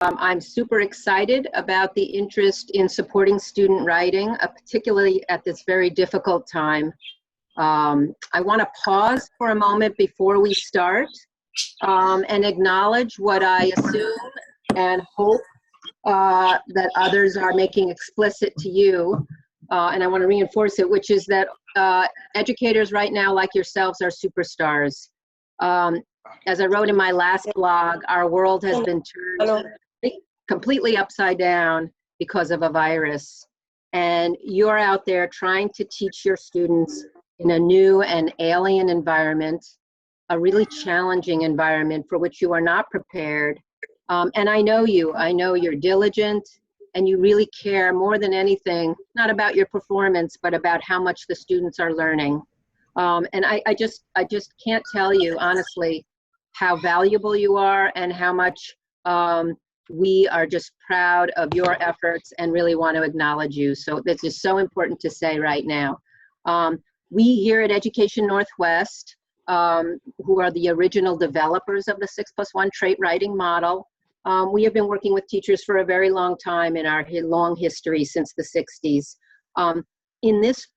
I'm super excited about the interest in supporting student writing, particularly at this very difficult time. I want to pause for a moment before we start and acknowledge what I assume and hope that others are making explicit to you, and I want to reinforce it, which is that educators right now, like yourselves, are superstars. As I wrote in my last blog, our world has been turned completely upside down because of a virus. And you're out there trying to teach your students in a new and alien environment, a really challenging environment for which you are not prepared. And I know you're diligent, and you really care more than anything, not about your performance, but about how much the students are learning. And I just can't tell you, honestly, how valuable you are and how much we are just proud of your efforts and really want to acknowledge you. So this is so important to say right now. We here at Education Northwest, who are the original developers of the 6+1 trait writing model, we have been working with teachers for a very long time in our long history since the 60s. In this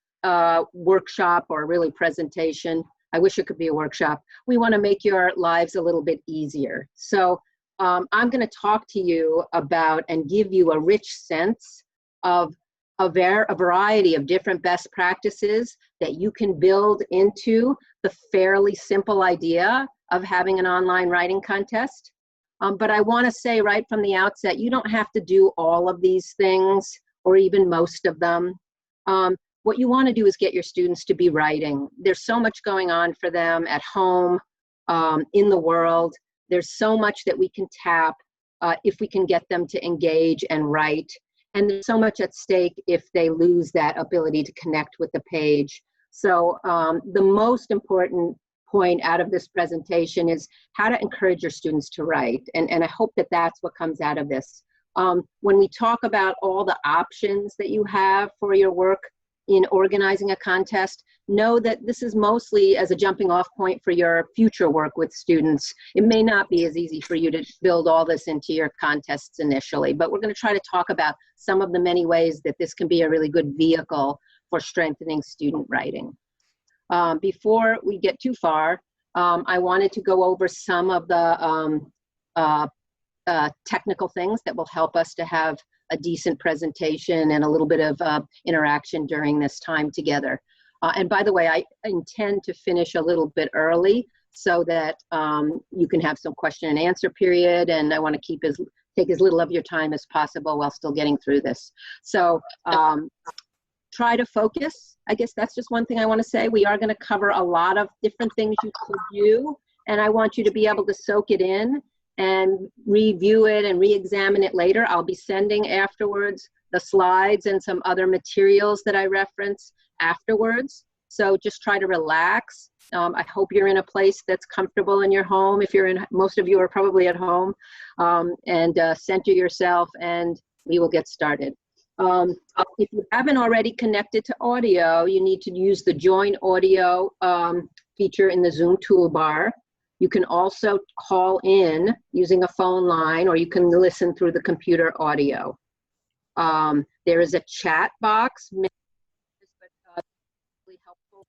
workshop, or really presentation, I wish it could be a workshop, we want to make your lives a little bit easier. So I'm going to talk to you about and give you a rich sense of a variety of different best practices that you can build into the fairly simple idea of having an online writing contest. But I want to say right from the outset, you don't have to do all of these things or even most of them. What you want to do is get your students to be writing. There's so much going on for them at home, in the world. There's so much that we can tap if we can get them to engage and write. And there's so much at stake if they lose that ability to connect with the page. So the most important point out of this presentation is how to encourage your students to write. And I hope that that's what comes out of this. When we talk about all the options that you have for your work in organizing a contest, know that this is mostly as a jumping off point for your future work with students. It may not be as easy for you to build all this into your contests initially, but we're going to try to talk about some of the many ways that this can be a really good vehicle for strengthening student writing. Before we get too far, I wanted to go over some of the technical things that will help us to have a decent presentation and a little bit of interaction during this time together. And by the way, I intend to finish a little bit early so that you can have some question and answer period, and I want to take as little of your time as possible while still getting through this. So try to focus. I guess that's just one thing I want to say. We are going to cover a lot of different things you could do, and I want you to be able to soak it in and review it and re-examine it later. I'll be sending afterwards the slides and some other materials that I reference afterwards. So just try to relax. I hope you're in a place that's comfortable in your home. If you're in, most of you are probably at home, and center yourself, and we will get started. If you haven't already connected to audio, you need to use the Join Audio feature in the Zoom toolbar. You can also call in using a phone line, or you can listen through the computer audio. There is a chat box, but really helpful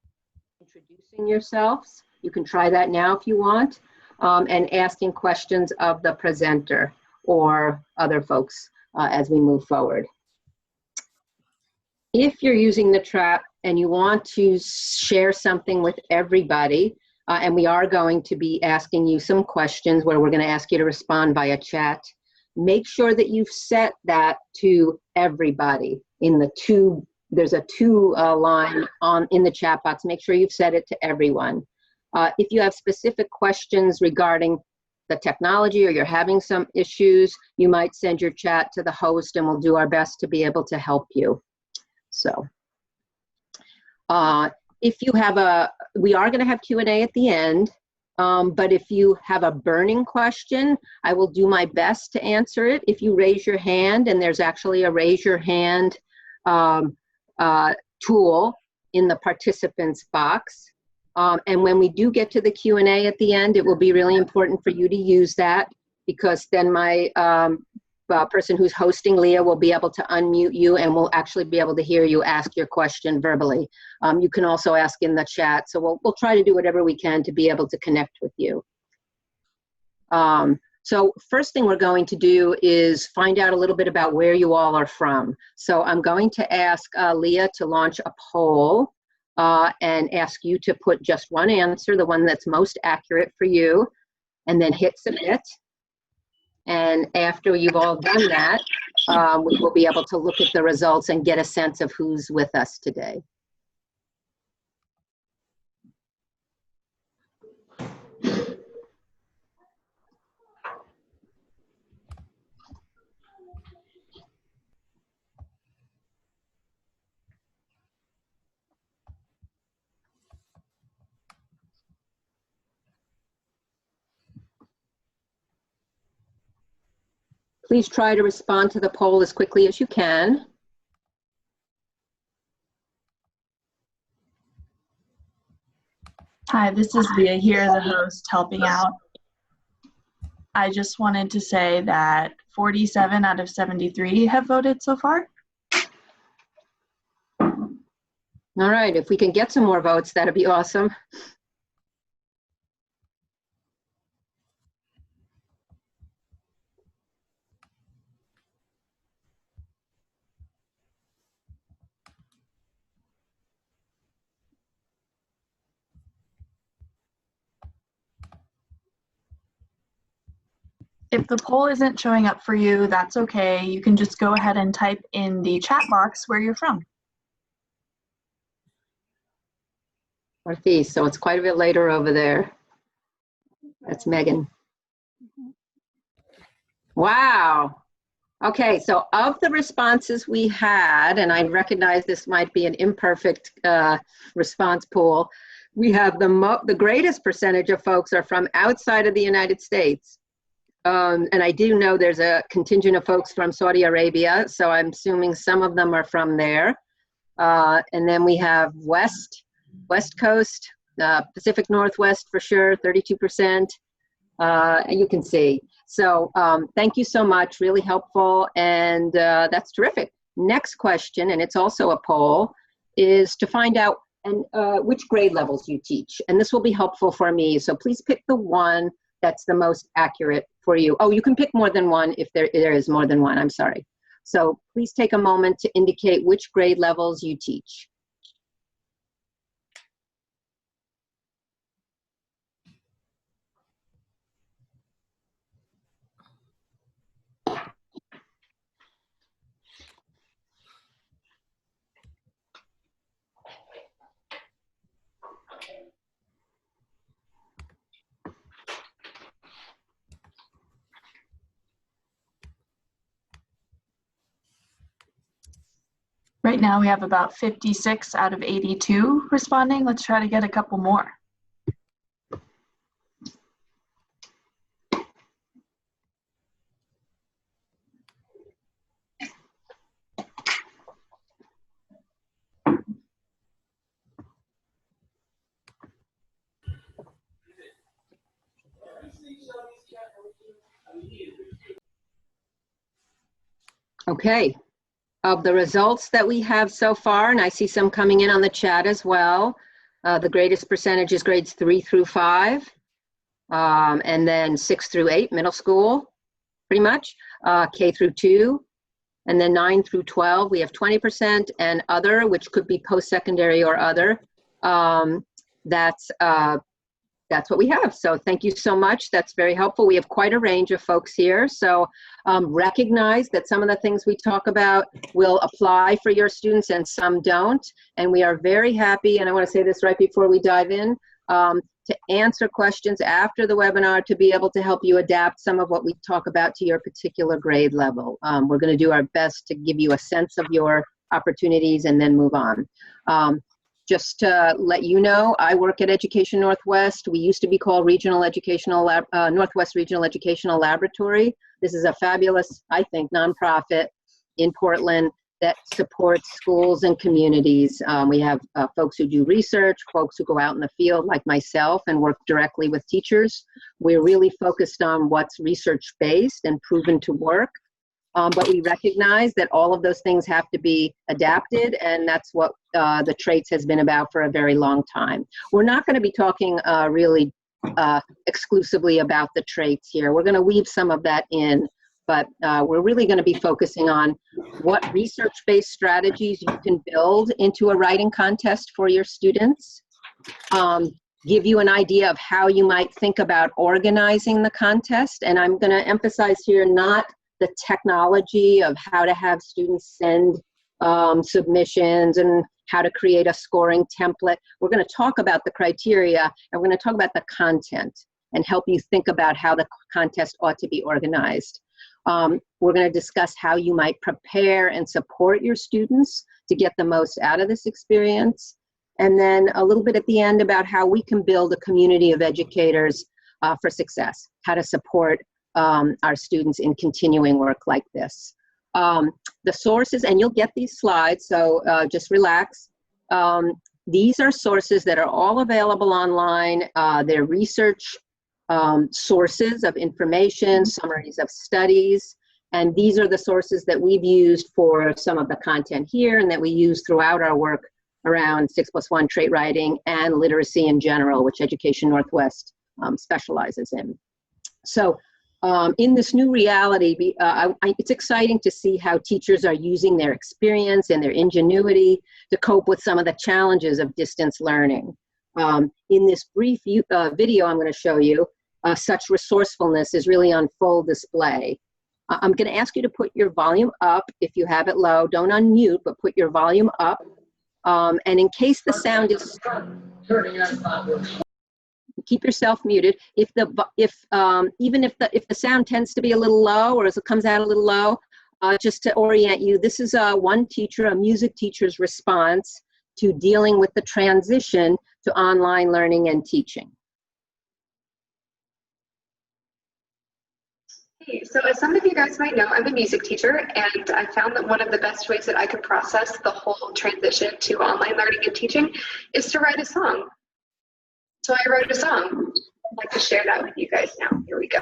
introducing yourselves. You can try that now if you want, and asking questions of the presenter or other folks as we move forward. If you're using the chat and you want to share something with everybody, and we are going to be asking you some questions where we're going to ask you to respond via chat, make sure that you've set that to everybody in the there's a line in the chat box. Make sure you've set it to everyone. If you have specific questions regarding the technology or you're having some issues, you might send your chat to the host and we'll do our best to be able to help you. So if you have we are going to have Q&A at the end, but if you have a burning question, I will do my best to answer it. If you raise your hand, and there's actually a raise your hand tool in the participants box. And when we do get to the Q&A at the end, it will be really important for you to use that, because then my person who's hosting, Leah, will be able to unmute you and will actually be able to hear you ask your question verbally. You can also ask in the chat. So we'll try to do whatever we can to be able to connect with you. So first thing we're going to do is find out a little bit about where you all are from. So I'm going to ask Leah to launch a poll and ask you to put just one answer, the one that's most accurate for you, and then hit submit. And after you've all done that, we will be able to look at the results and get a sense of who's with us today. Please try to respond to the poll as quickly as you can. Hi, this is Leah here, the host, helping out. I just wanted to say that 47 out of 73 have voted so far. All right, if we can get some more votes, that'd be awesome. If the poll isn't showing up for you, that's okay. You can just go ahead and type in the chat box where you're from. Northeast, so it's quite a bit later over there. That's Megan. Wow. Okay, so of the responses we had, and I recognize this might be an imperfect response pool, we have the greatest percentage of folks are from outside of the United States. And I do know there's a contingent of folks from Saudi Arabia, so I'm assuming some of them are from there. And then we have West Coast, Pacific Northwest for sure, 32%. And you can see. So thank you so much, really helpful, and that's terrific. Next question, and it's also a poll, is to find out which grade levels you teach. And this will be helpful for me, so please pick the one that's the most accurate for you. Oh, you can pick more than one if there is more than one, I'm sorry. So please take a moment to indicate which grade levels you teach. Right now we have about 56 out of 82 responding. Let's try to get a couple more. Okay. Of the results that we have so far, and I see some coming in on the chat as well, the greatest percentage is grades 3 through 5, and then 6 through 8, middle school, pretty much, K through 2, and then 9 through 12, we have 20%, and other, which could be post-secondary or other, that's what we have. So thank you so much. That's very helpful. We have quite a range of folks here. So recognize that some of the things we talk about will apply for your students and some don't. And we are very happy, and I want to say this right before we dive in, to answer questions after the webinar to be able to help you adapt some of what we talk about to your particular grade level. We're going to do our best to give you a sense of your opportunities and then move on. Just to let you know, I work at Education Northwest. We used to be called Northwest Regional Educational Laboratory. This is a fabulous, I think, nonprofit in Portland that supports schools and communities. We have folks who do research, folks who go out in the field like myself and work directly with teachers. We're really focused on what's research-based and proven to work. But we recognize that all of those things have to be adapted, and that's what the traits has been about for a very long time. We're not going to be talking really exclusively about the traits here. We're going to weave some of that in, but we're really going to be focusing on what research-based strategies you can build into a writing contest for your students, give you an idea of how you might think about organizing the contest, and I'm going to emphasize here not the technology of how to have students send submissions and how to create a scoring template. We're going to talk about the criteria, and we're going to talk about the content and help you think about how the contest ought to be organized. We're going to discuss how you might prepare and support your students to get the most out of this experience. And then a little bit at the end about how we can build a community of educators for success, how to support our students in continuing work like this. The sources, and you'll get these slides, so just relax. These are sources that are all available online. They're research sources of information, summaries of studies, and these are the sources that we've used for some of the content here and that we use throughout our work around 6+1 trait writing and literacy in general, which Education Northwest specializes in. So in this new reality, it's exciting to see how teachers are using their experience and their ingenuity to cope with some of the challenges of distance learning. In this brief video I'm going to show you, such resourcefulness is really on full display. I'm going to ask you to put your volume up if you have it low. Don't unmute, but put your volume up. And in case the sound is, keep yourself muted. Even if the sound tends to be a little low or as it comes out a little low, just to orient you, this is one teacher, a music teacher's response to dealing with the transition to online learning and teaching. Hey, so as some of you guys might know, I'm a music teacher, and I found that one of the best ways that I could process the whole transition to online learning and teaching is to write a song. So I wrote a song. I'd like to share that with you guys now. Here we go.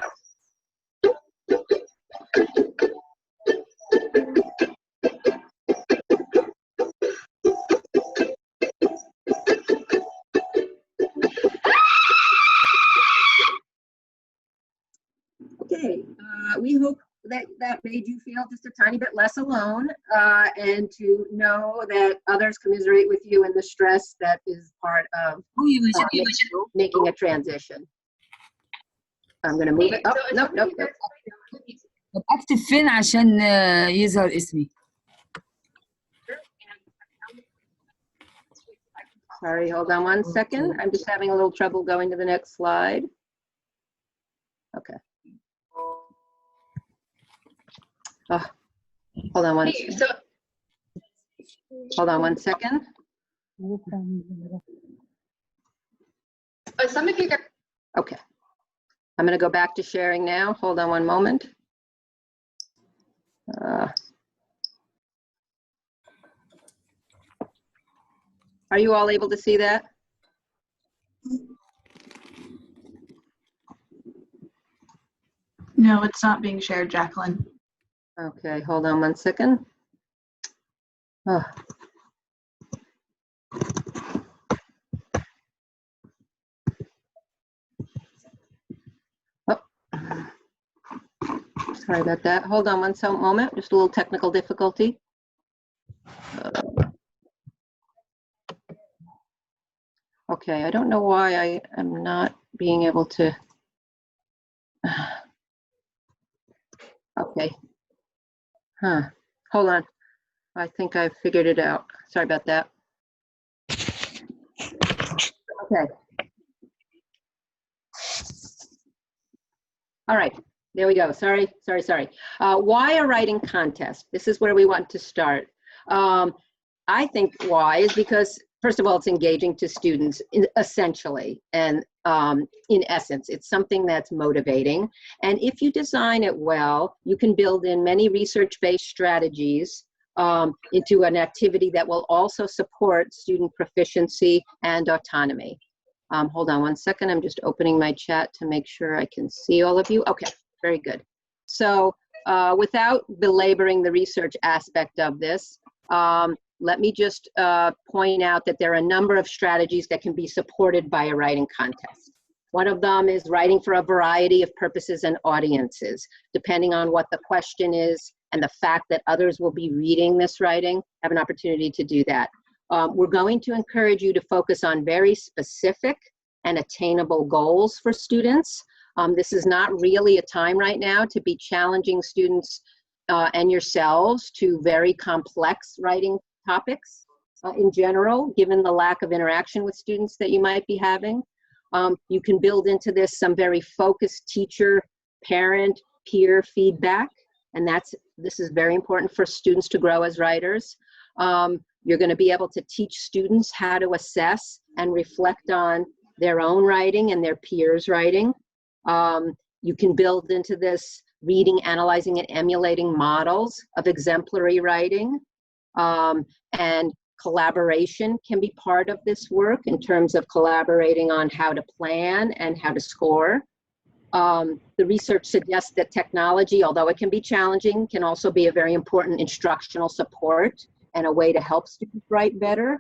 Okay, we hope that made you feel just a tiny bit less alone, and to know that others commiserate with you in the stress that is part of making a transition. I'm going to move it up. Nope. اكتب فين عشان يظهر اسمي. Sorry, hold on one second. I'm just having a little trouble going to the next slide. Okay. Oh, hold on one second. Hold on one second. Some of you guys. Okay. I'm going to go back to sharing now. Hold on one moment. Are you all able to see that? No, it's not being shared, Jacqueline. Okay, hold on one second. Oh. Sorry about that. Hold on one moment. Just a little technical difficulty. Okay, I don't know why I am not being able to. Okay. Huh. Hold on. I think I figured it out. Sorry about that. Okay. All right. There we go. Sorry. Why a writing contest? This is where we want to start. I think why is because, first of all, it's engaging to students essentially, and in essence, it's something that's motivating. And if you design it well, you can build in many research-based strategies into an activity that will also support student proficiency and autonomy. Hold on one second. I'm just opening my chat to make sure I can see all of you. Okay, very good. So without belaboring the research aspect of this, let me just point out that there are a number of strategies that can be supported by a writing contest. One of them is writing for a variety of purposes and audiences, depending on what the question is and the fact that others will be reading this writing, have an opportunity to do that. We're going to encourage you to focus on very specific and attainable goals for students. This is not really a time right now to be challenging students and yourselves to very complex writing topics in general, given the lack of interaction with students that you might be having. You can build into this some very focused teacher, parent, peer feedback, and this is very important for students to grow as writers. You're going to be able to teach students how to assess and reflect on their own writing and their peers' writing. You can build into this reading, analyzing, and emulating models of exemplary writing. And collaboration can be part of this work in terms of collaborating on how to plan and how to score. The research suggests that technology, although it can be challenging, can also be a very important instructional support and a way to help students write better.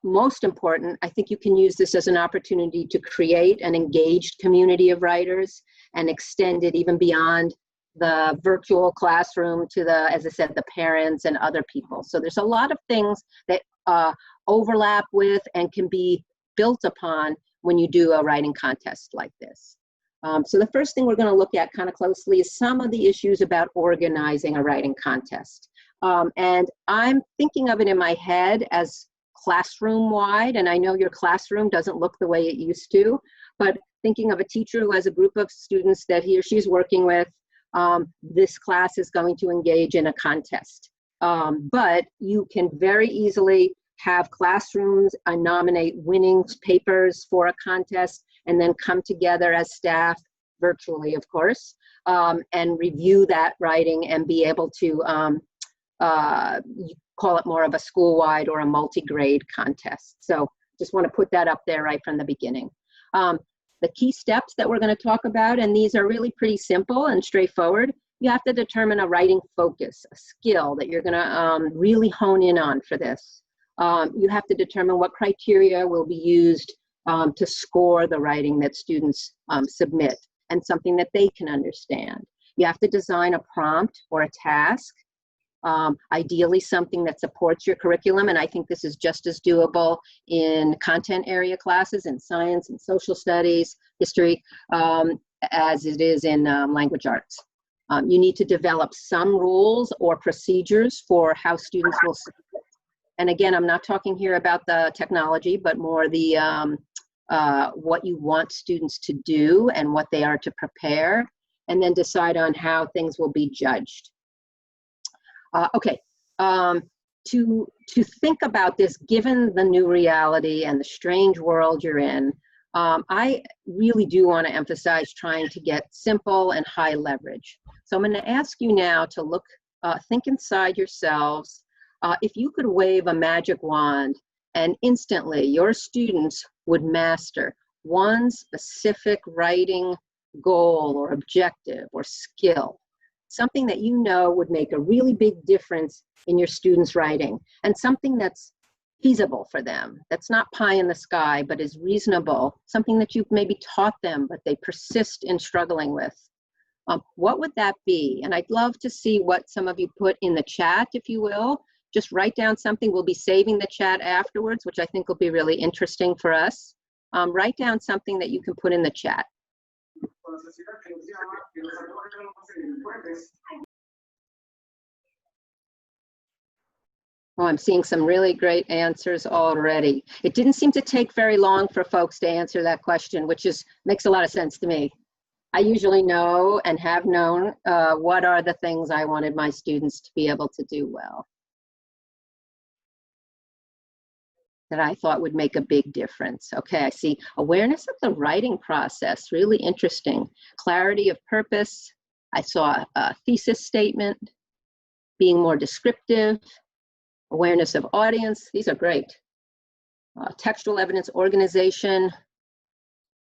Most important, I think you can use this as an opportunity to create an engaged community of writers and extend it even beyond the virtual classroom to the, as I said, the parents and other people. So there's a lot of things that overlap with and can be built upon when you do a writing contest like this. So the first thing we're going to look at kind of closely is some of the issues about organizing a writing contest. And I'm thinking of it in my head as classroom-wide, and I know your classroom doesn't look the way it used to, but thinking of a teacher who has a group of students that he or she's working with, this class is going to engage in a contest. But you can very easily have classrooms nominate winning papers for a contest and then come together as staff, virtually of course, and review that writing and be able to you call it more of a school-wide or a multi-grade contest. So just want to put that up there right from the beginning. The key steps that we're going to talk about, and these are really pretty simple and straightforward. You have to determine a writing focus, a skill that you're going to really hone in on for this. You have to determine what criteria will be used to score the writing that students submit and something that they can understand. You have to design a prompt or a task, ideally something that supports your curriculum, and I think this is just as doable in content area classes in science and social studies, history, as it is in language arts. You need to develop some rules or procedures for how students will submit. And again, I'm not talking here about the technology, but more the what you want students to do and what they are to prepare, and then decide on how things will be judged. To think about this, given the new reality and the strange world you're in, I really do want to emphasize trying to get simple and high leverage. So I'm going to ask you now to look, think inside yourselves. If you could wave a magic wand and instantly your students would master one specific writing goal or objective or skill, something that you know would make a really big difference in your students' writing, and something that's feasible for them, that's not pie in the sky, but is reasonable, something that you've maybe taught them, but they persist in struggling with. What would that be? And I'd love to see what some of you put in the chat, if you will. Just write down something. We'll be saving the chat afterwards, which I think will be really interesting for us. Write down something that you can put in the chat. Oh, I'm seeing some really great answers already. It didn't seem to take very long for folks to answer that question, which makes a lot of sense to me. I usually know and have known what are the things I wanted my students to be able to do well, that I thought would make a big difference. Okay, I see awareness of the writing process, really interesting. Clarity of purpose. I saw a thesis statement, being more descriptive, awareness of audience. These are great. Textual evidence organization.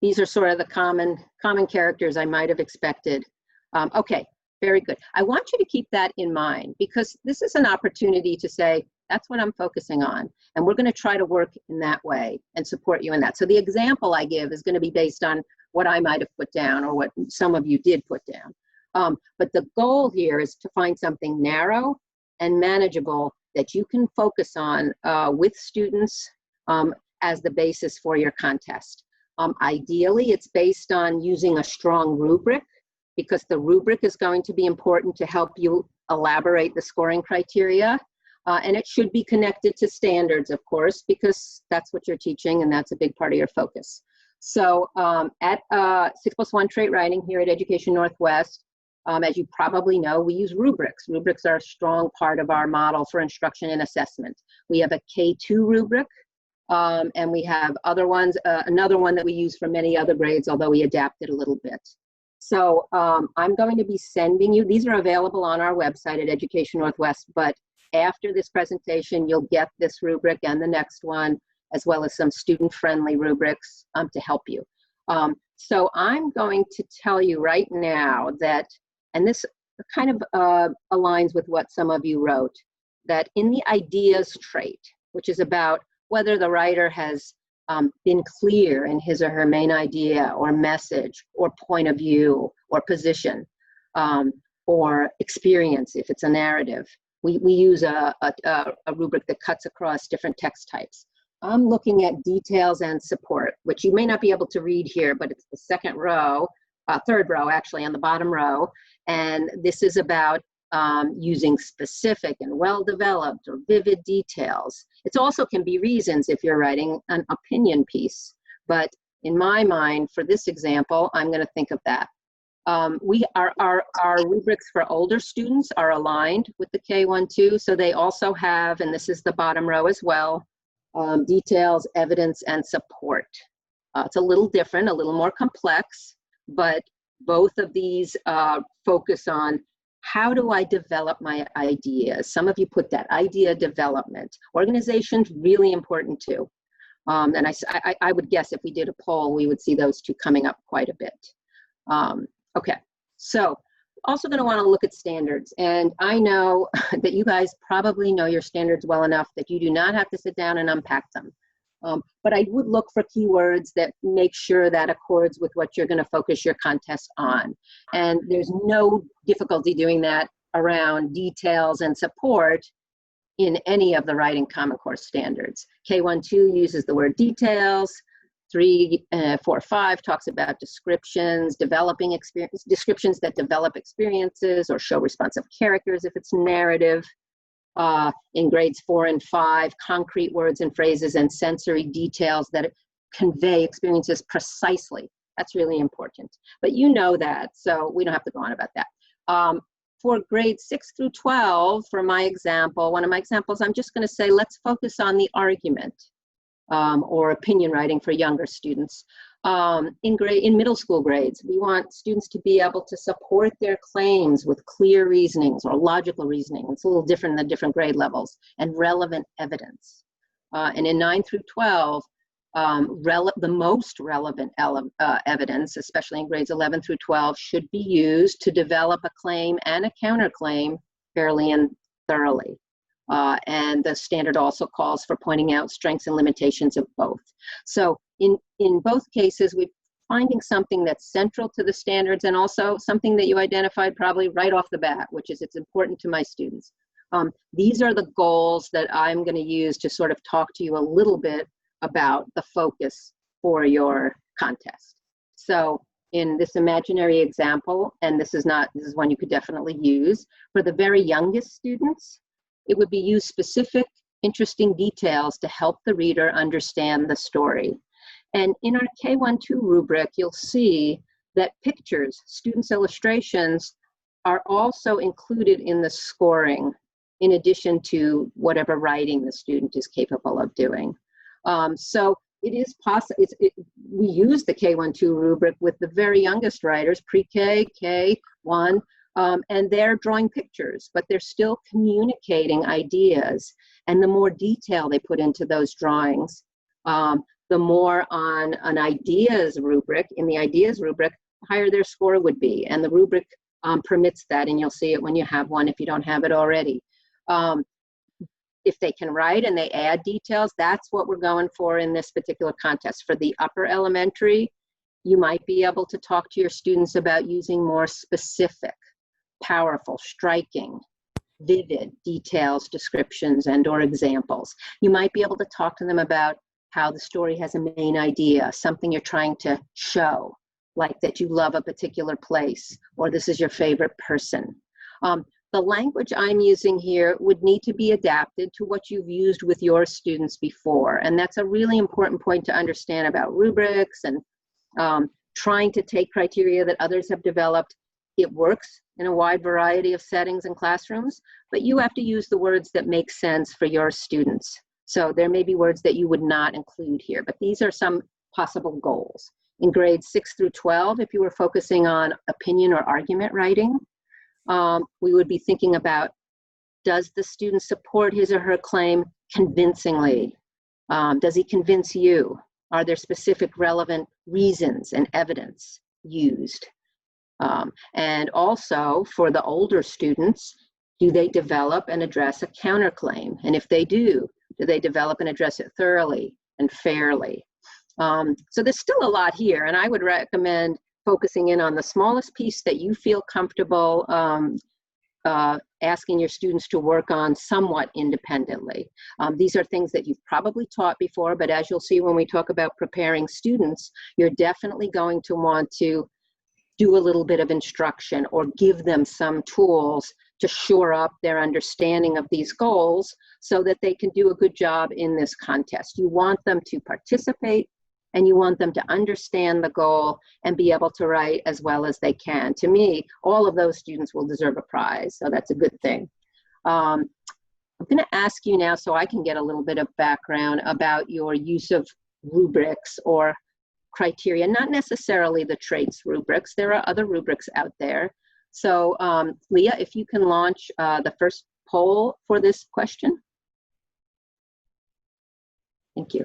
These are sort of the common characters I might have expected. Okay, very good. I want you to keep that in mind because this is an opportunity to say, that's what I'm focusing on. And we're going to try to work in that way and support you in that. So the example I give is going to be based on what I might have put down or what some of you did put down. But the goal here is to find something narrow and manageable that you can focus on with students as the basis for your contest. Ideally, it's based on using a strong rubric because the rubric is going to be important to help you elaborate the scoring criteria. And it should be connected to standards, of course, because that's what you're teaching and that's a big part of your focus. So at 6+1 Trait Writing here at Education Northwest, as you probably know, we use rubrics. Rubrics are a strong part of our model for instruction and assessment. We have a K2 rubric, and we have other ones, another one that we use for many other grades, although we adapted a little bit. So I'm going to be sending you, these are available on our website at Education Northwest, but after this presentation, you'll get this rubric and the next one, as well as some student-friendly rubrics to help you. So I'm going to tell you right now that, and this kind of aligns with what some of you wrote, that in the ideas trait, which is about whether the writer has been clear in his or her main idea or message or point of view or position or experience, if it's a narrative, we use a rubric that cuts across different text types. I'm looking at details and support, which you may not be able to read here, but it's the second row, third row actually, on the bottom row. And this is about using specific and well-developed or vivid details. It also can be reasons if you're writing an opinion piece. But in my mind, for this example, I'm going to think of that. Our rubrics for older students are aligned with the K1-2, so they also have, and this is the bottom row as well, details, evidence, and support. It's a little different, a little more complex, but both of these focus on how do I develop my ideas? Some of you put that, idea development. Organization's really important too. And I would guess if we did a poll, we would see those two coming up quite a bit. Okay, so also going to want to look at standards. And I know that you guys probably know your standards well enough that you do not have to sit down and unpack them. But I would look for keywords that make sure that accords with what you're going to focus your contest on. And there's no difficulty doing that around details and support in any of the Writing Common Core standards. K1-2 uses the word details. 3, 4, 5 talks about descriptions, developing experience, descriptions that develop experiences or show responsive characters if it's narrative. In grades 4 and 5, concrete words and phrases and sensory details that convey experiences precisely. That's really important. But you know that, so we don't have to go on about that. For grades 6 through 12, for my example, one of my examples, I'm just going to say, let's focus on the argument. Or opinion writing for younger students. In middle school grades, we want students to be able to support their claims with clear reasonings or logical reasoning. It's a little different in the different grade levels, and relevant evidence. And in 9 through 12, the most relevant evidence, especially in grades 11 through 12, should be used to develop a claim and a counterclaim fairly and thoroughly. And the standard also calls for pointing out strengths and limitations of both. So in both cases, we're finding something that's central to the standards and also something that you identified probably right off the bat, which is it's important to my students. These are the goals that I'm going to use to sort of talk to you a little bit about the focus for your contest. So in this imaginary example, and this is one you could definitely use, for the very youngest students, it would be use specific, interesting details to help the reader understand the story. And in our K1-2 rubric, you'll see that pictures, students' illustrations, are also included in the scoring, in addition to whatever writing the student is capable of doing. So it is possible, we use the K1-2 rubric with the very youngest writers, pre-K, K1, and they're drawing pictures, but they're still communicating ideas. And the more detail they put into those drawings, the more on an ideas rubric, in the ideas rubric, the higher their score would be. And the rubric permits that, and you'll see it when you have one if you don't have it already. If they can write and they add details, that's what we're going for in this particular contest. For the upper elementary, you might be able to talk to your students about using more specific, powerful, striking, vivid details, descriptions, and or examples. You might be able to talk to them about how the story has a main idea, something you're trying to show, like that you love a particular place, or this is your favorite person. The language I'm using here would need to be adapted to what you've used with your students before. And that's a really important point to understand about rubrics and trying to take criteria that others have developed. It works in a wide variety of settings and classrooms, but you have to use the words that make sense for your students. So there may be words that you would not include here, but these are some possible goals. In grades 6 through 12, if you were focusing on opinion or argument writing, we would be thinking about, does the student support his or her claim convincingly? Does he convince you? Are there specific relevant reasons and evidence used? And also for the older students, do they develop and address a counterclaim? And if they do they develop and address it thoroughly and fairly? So there's still a lot here, and I would recommend focusing in on the smallest piece that you feel comfortable asking your students to work on somewhat independently. These are things that you've probably taught before, but as you'll see when we talk about preparing students, you're definitely going to want to do a little bit of instruction or give them some tools to shore up their understanding of these goals so that they can do a good job in this contest. You want them to participate, and you want them to understand the goal and be able to write as well as they can. To me, all of those students will deserve a prize, so that's a good thing. I'm going to ask you now, so I can get a little bit of background about your use of rubrics or criteria, not necessarily the traits rubrics. There are other rubrics out there. So Leah, if you can launch the first poll for this question. Thank you.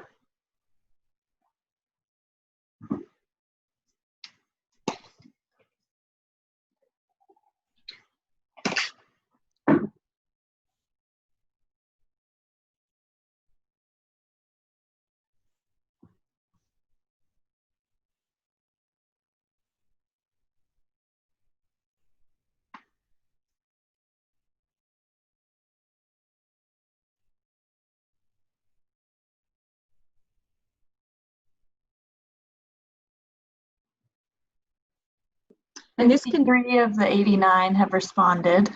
And this can, 53 of the 89 have responded.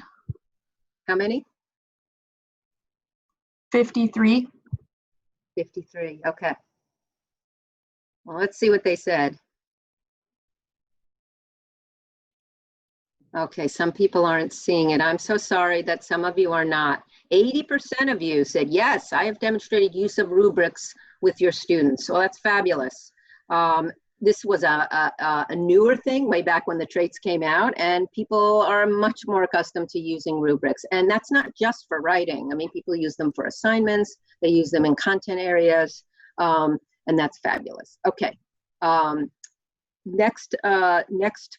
how many? 53. 53, okay. Well, let's see what they said. Okay, some people aren't seeing it. I'm so sorry that some of you are not. 80% of you said, yes, I have demonstrated use of rubrics with your students. Well, that's fabulous. This was a newer thing way back when the traits came out, and people are much more accustomed to using rubrics. And that's not just for writing. I mean, people use them for assignments, they use them in content areas, and that's fabulous. Okay, next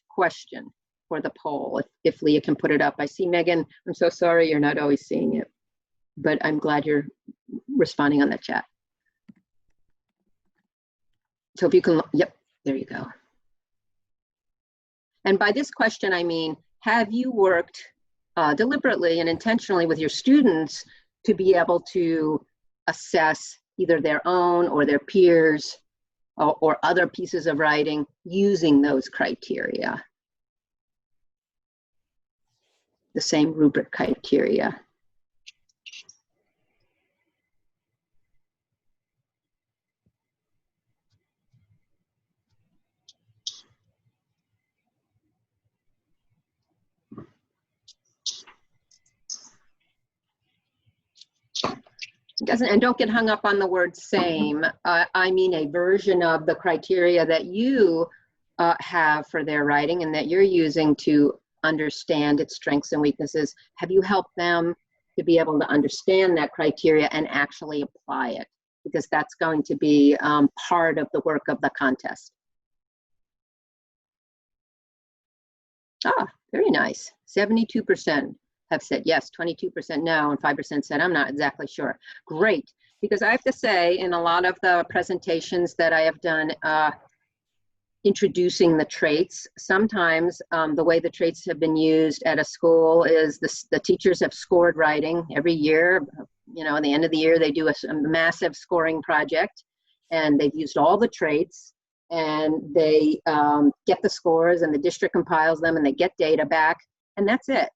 question for the poll, if Leah can put it up. I see Megan, I'm so sorry you're not always seeing it, but I'm glad you're responding on the chat. So if you can, yep, there you go. And by this question, I mean, have you worked deliberately and intentionally with your students to be able to assess either their own or their peers or other pieces of writing using those criteria? The same rubric criteria. Doesn't, and don't get hung up on the word same. I mean a version of the criteria that you have for their writing and that you're using to understand its strengths and weaknesses. Have you helped them to be able to understand that criteria and actually apply it? Because that's going to be part of the work of the contest. Ah, Very nice. 72% have said yes, 22% no, and 5% said I'm not exactly sure. Great, because I have to say in a lot of the presentations that I have done introducing the traits, sometimes the way the traits have been used at a school is the teachers have scored writing every year. You know, at the end of the year, they do a massive scoring project, and they've used all the traits, and they get the scores, and the district compiles them, and they get data back, and that's it.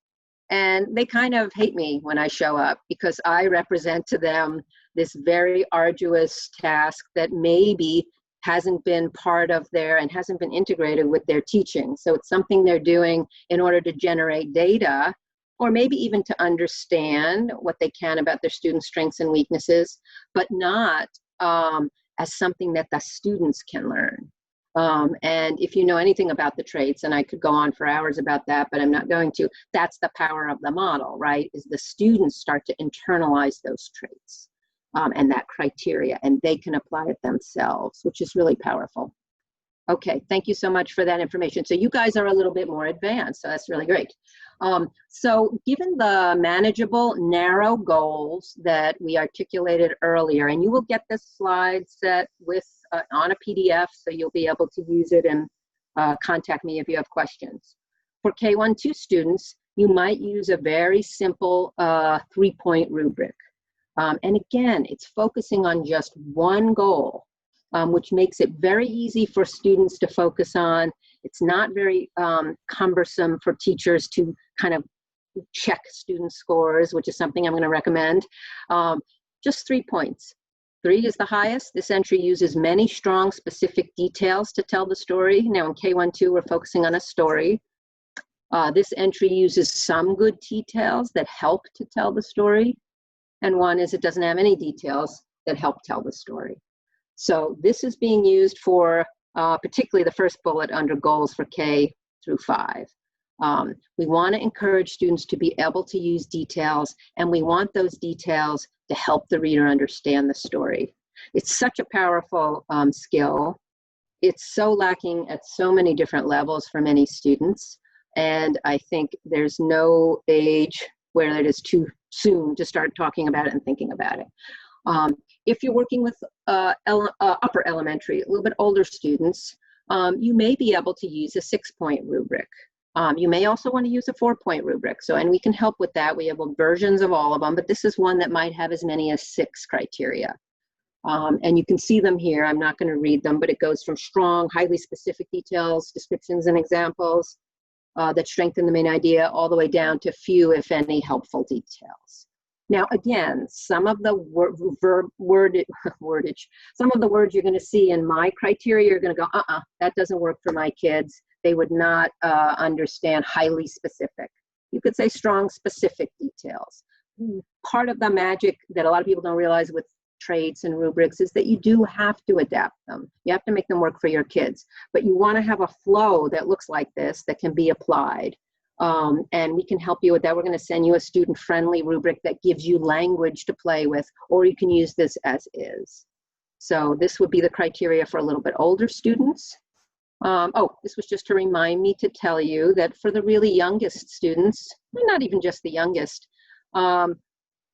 And they kind of hate me when I show up because I represent to them this very arduous task that maybe hasn't been part of their and hasn't been integrated with their teaching. So it's something they're doing in order to generate data, or maybe even to understand what they can about their students' strengths and weaknesses, but not as something that the students can learn. And if you know anything about the traits, and I could go on for hours about that, but I'm not going to, that's the power of the model, right? Is the students start to internalize those traits and that criteria, and they can apply it themselves, which is really powerful. Okay, thank you so much for that information. So you guys are a little bit more advanced, so that's really great. So given the manageable, narrow goals that we articulated earlier, and you will get this slide set with on a PDF, so you'll be able to use it and contact me if you have questions. For K-1-2 students, you might use a very simple 3-point rubric. And again, it's focusing on just one goal, which makes it very easy for students to focus on. It's not very cumbersome for teachers to kind of check student scores, which is something I'm going to recommend. Just 3 points. 3 is the highest. This entry uses many strong, specific details to tell the story. Now in K-1-2, we're focusing on a story. This entry uses some good details that help to tell the story. And 1 is it doesn't have any details that help tell the story. So this is being used for particularly the first bullet under goals for K through 5. We want to encourage students to be able to use details, and we want those details to help the reader understand the story. It's such a powerful skill. It's so lacking at so many different levels for many students, and I think there's no age where it is too soon to start talking about it and thinking about it. If you're working with upper elementary, a little bit older students, you may be able to use a 6-point rubric. You may also want to use a 4-point rubric. So, and we can help with that. We have versions of all of them, but this is one that might have as many as 6 criteria. And you can see them here. I'm not going to read them, but it goes from strong, highly specific details, descriptions and examples that strengthen the main idea, all the way down to few, if any, helpful details. Now, again, some of the wordage, some of the words you're going to see in my criteria, you're going to go, that doesn't work for my kids. They would not understand highly specific. You could say strong, specific details. Part of the magic that a lot of people don't realize with traits and rubrics is that you do have to adapt them. You have to make them work for your kids, but you want to have a flow that looks like this that can be applied. And we can help you with that. We're going to send you a student-friendly rubric that gives you language to play with, or you can use this as is. So this would be the criteria for a little bit older students. This was just to remind me to tell you that for the really youngest students, not even just the youngest,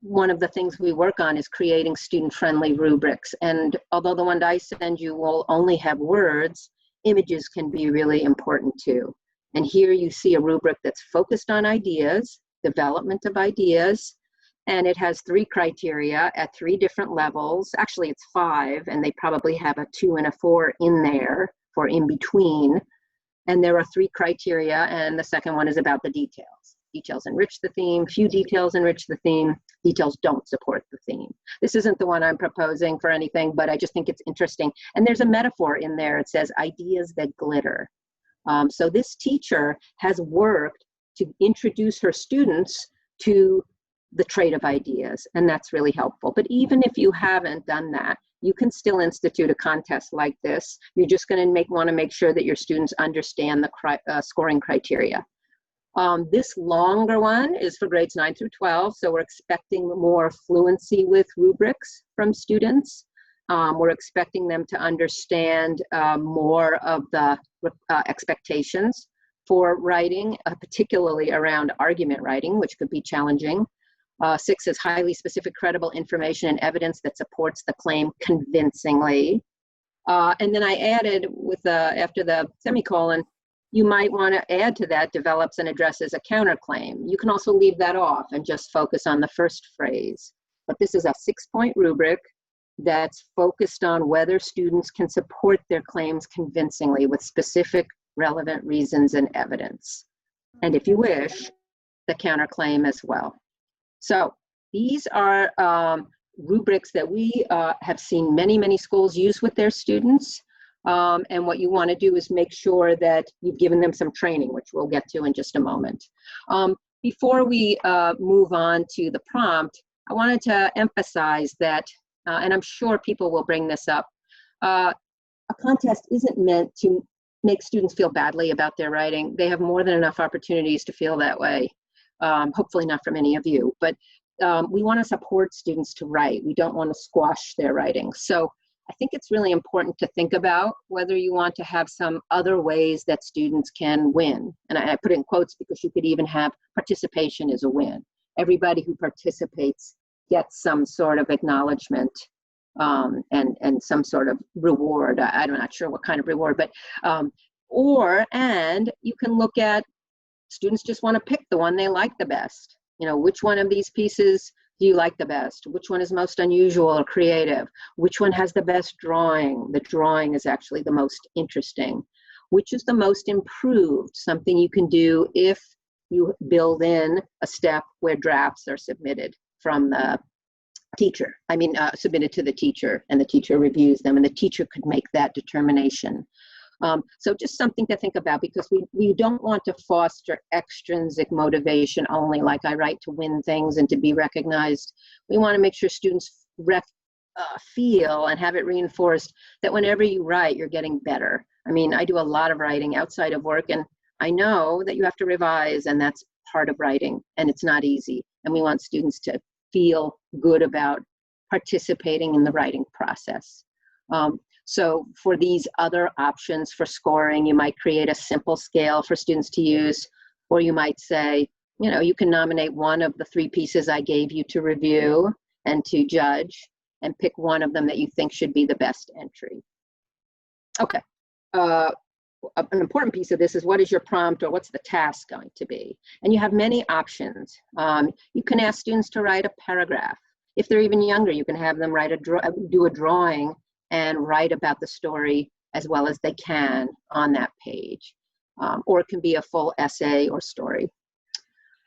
one of the things we work on is creating student-friendly rubrics. And although the one I send you will only have words, images can be really important too. And here you see a rubric that's focused on ideas, development of ideas, and it has 3 criteria at 3 different levels. Actually, it's 5, and they probably have a 2 and a 4 in there for in between. And there are 3 criteria, and the second one is about the details. Details enrich the theme, few details enrich the theme, details don't support the theme. This isn't the one I'm proposing for anything, but I just think it's interesting. And there's a metaphor in there. It says ideas that glitter. So this teacher has worked to introduce her students to the trait of ideas, and that's really helpful. But even if you haven't done that, you can still institute a contest like this. You're just going to want to make sure that your students understand the scoring criteria. This longer one is for grades 9 through 12, so we're expecting more fluency with rubrics from students. We're expecting them to understand more of the expectations. for writing, particularly around argument writing, which could be challenging. 6 is highly specific, credible information and evidence that supports the claim convincingly. And then I added with after the semicolon, you might want to add to that, develops and addresses a counterclaim. You can also leave that off and just focus on the first phrase. But this is a 6-point rubric that's focused on whether students can support their claims convincingly with specific relevant reasons and evidence. And if you wish, the counterclaim as well. So these are rubrics that we have seen many schools use with their students. And what you want to do is make sure that you've given them some training, which we'll get to in just a moment. Before we move on to the prompt, I wanted to emphasize that, and I'm sure people will bring this up, a contest isn't meant to make students feel badly about their writing. They have more than enough opportunities to feel that way. Hopefully not from any of you, but we want to support students to write. We don't want to squash their writing. So I think it's really important to think about whether you want to have some other ways that students can win. And I put it in quotes because you could even have participation is a win. Everybody who participates gets some sort of acknowledgement and some sort of reward. I'm not sure what kind of reward, but and you can look at students just want to pick the one they like the best. You know, which one of these pieces do you like the best? Which one is most unusual or creative? Which one has the best drawing? The drawing is actually the most interesting. Which is the most improved? Something you can do if you build in a step where drafts are submitted from the teacher. Submitted to the teacher, and the teacher reviews them, and the teacher could make that determination. So just something to think about, because we don't want to foster extrinsic motivation only, like I write to win things and to be recognized. We want to make sure students feel and have it reinforced that whenever you write, you're getting better. I mean, I do a lot of writing outside of work, and I know that you have to revise, and that's part of writing, and it's not easy. And we want students to feel good about participating in the writing process. So for these other options for scoring, you might create a simple scale for students to use, or you might say, you know, you can nominate one of the 3 pieces I gave you to review and to judge, and pick one of them that you think should be the best entry. Okay. An important piece of this is, what is your prompt, or what's the task going to be? And you have many options. You can ask students to write a paragraph. If they're even younger, you can have them do a drawing and write about the story as well as they can on that page. Or it can be a full essay or story.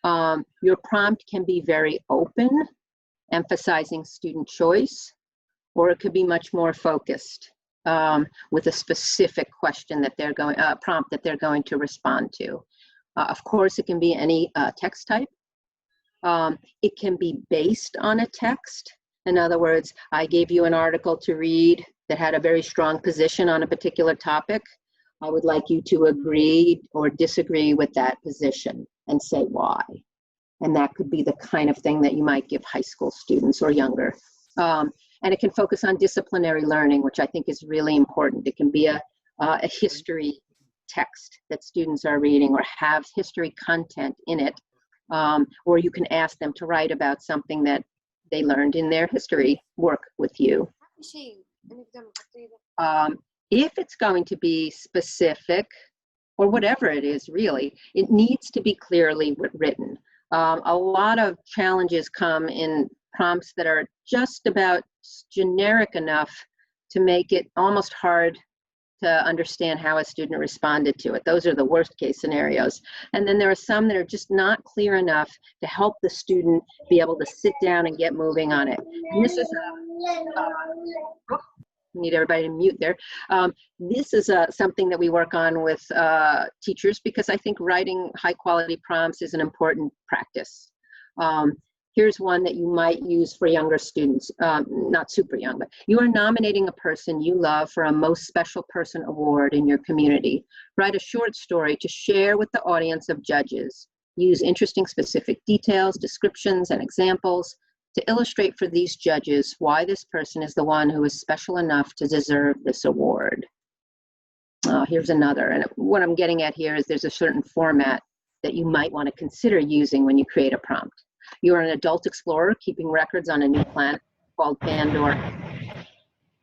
Your prompt can be very open, emphasizing student choice, or it could be much more focused with a specific question that they're prompt that they're going to respond to. Of course, it can be any text type. It can be based on a text. In other words, I gave you an article to read that had a very strong position on a particular topic. I would like you to agree or disagree with that position and say why. And that could be the kind of thing that you might give high school students or younger. And it can focus on disciplinary learning, which I think is really important. It can be a history text that students are reading, or have history content in it. Or you can ask them to write about something that they learned in their history work with you. If it's going to be specific, or whatever it is really, it needs to be clearly written. A lot of challenges come in prompts that are just about generic enough to make it almost hard to understand how a student responded to it. Those are the worst case scenarios. And then there are some that are just not clear enough to help the student be able to sit down and get moving on it. And this is need everybody to mute there. This is something that we work on with teachers, because I think writing high quality prompts is an important practice. Here's one that you might use for younger students, not super young, but you are nominating a person you love for a Most Special Person Award in your community. Write a short story to share with the audience of judges. Use interesting specific details, descriptions, and examples to illustrate for these judges why this person is the one who is special enough to deserve this award. Here's another. And what I'm getting at here is there's a certain format that you might want to consider using when you create a prompt. You're an adult explorer keeping records on a new planet called Pandora.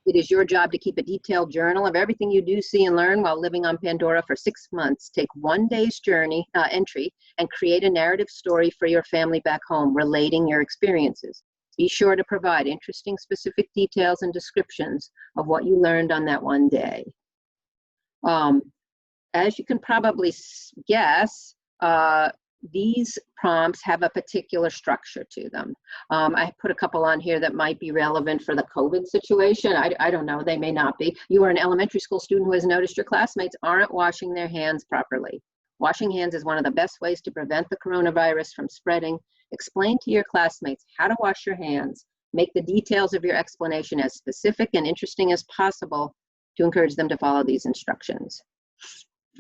It is your job to keep a detailed journal of everything you do, see, and learn while living on Pandora for 6 months. Take one day's journey entry and create a narrative story for your family back home relating your experiences. Be sure to provide interesting, specific details and descriptions of what you learned on that one day. As you can probably guess, these prompts have a particular structure to them. I put a couple on here that might be relevant for the COVID situation. I don't know, they may not be. You are an elementary school student who has noticed your classmates aren't washing their hands properly. Washing hands is one of the best ways to prevent the coronavirus from spreading. Explain to your classmates how to wash your hands. Make the details of your explanation as specific and interesting as possible to encourage them to follow these instructions.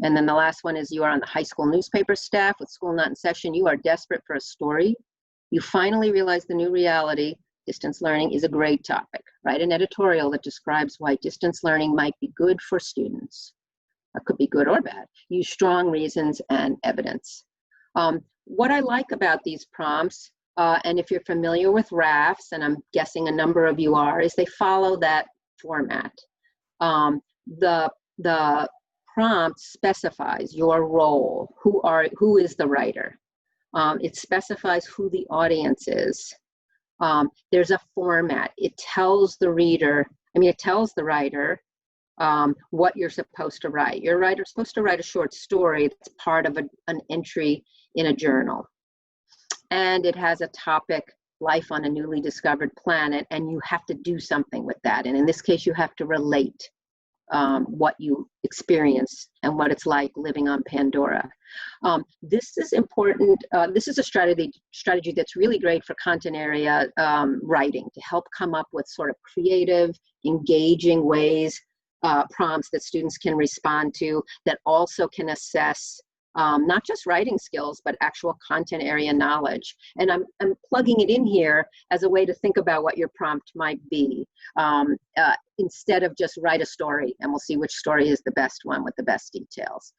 And then the last one is you are on the high school newspaper staff with school not in session. You are desperate for a story. You finally realize the new reality. Distance learning is a great topic. Write an editorial that describes why distance learning might be good for students. It could be good or bad. Use strong reasons and evidence. What I like about these prompts, and if you're familiar with RAFs, and I'm guessing a number of you are, is they follow that format. The prompt specifies your role. Who is the writer? It specifies who the audience is. There's a format. It tells the writer what you're supposed to write. Your writer's supposed to write a short story that's part of an entry in a journal. And it has a topic, life on a newly discovered planet, and you have to do something with that. And in this case, you have to relate what you experience and what it's like living on Pandora. This is important. This is a strategy that's really great for content area writing, to help come up with sort of creative, engaging ways, prompts that students can respond to, that also can assess not just writing skills, but actual content area knowledge. And I'm plugging it in here as a way to think about what your prompt might be, instead of just write a story, and we'll see which story is the best one with the best details.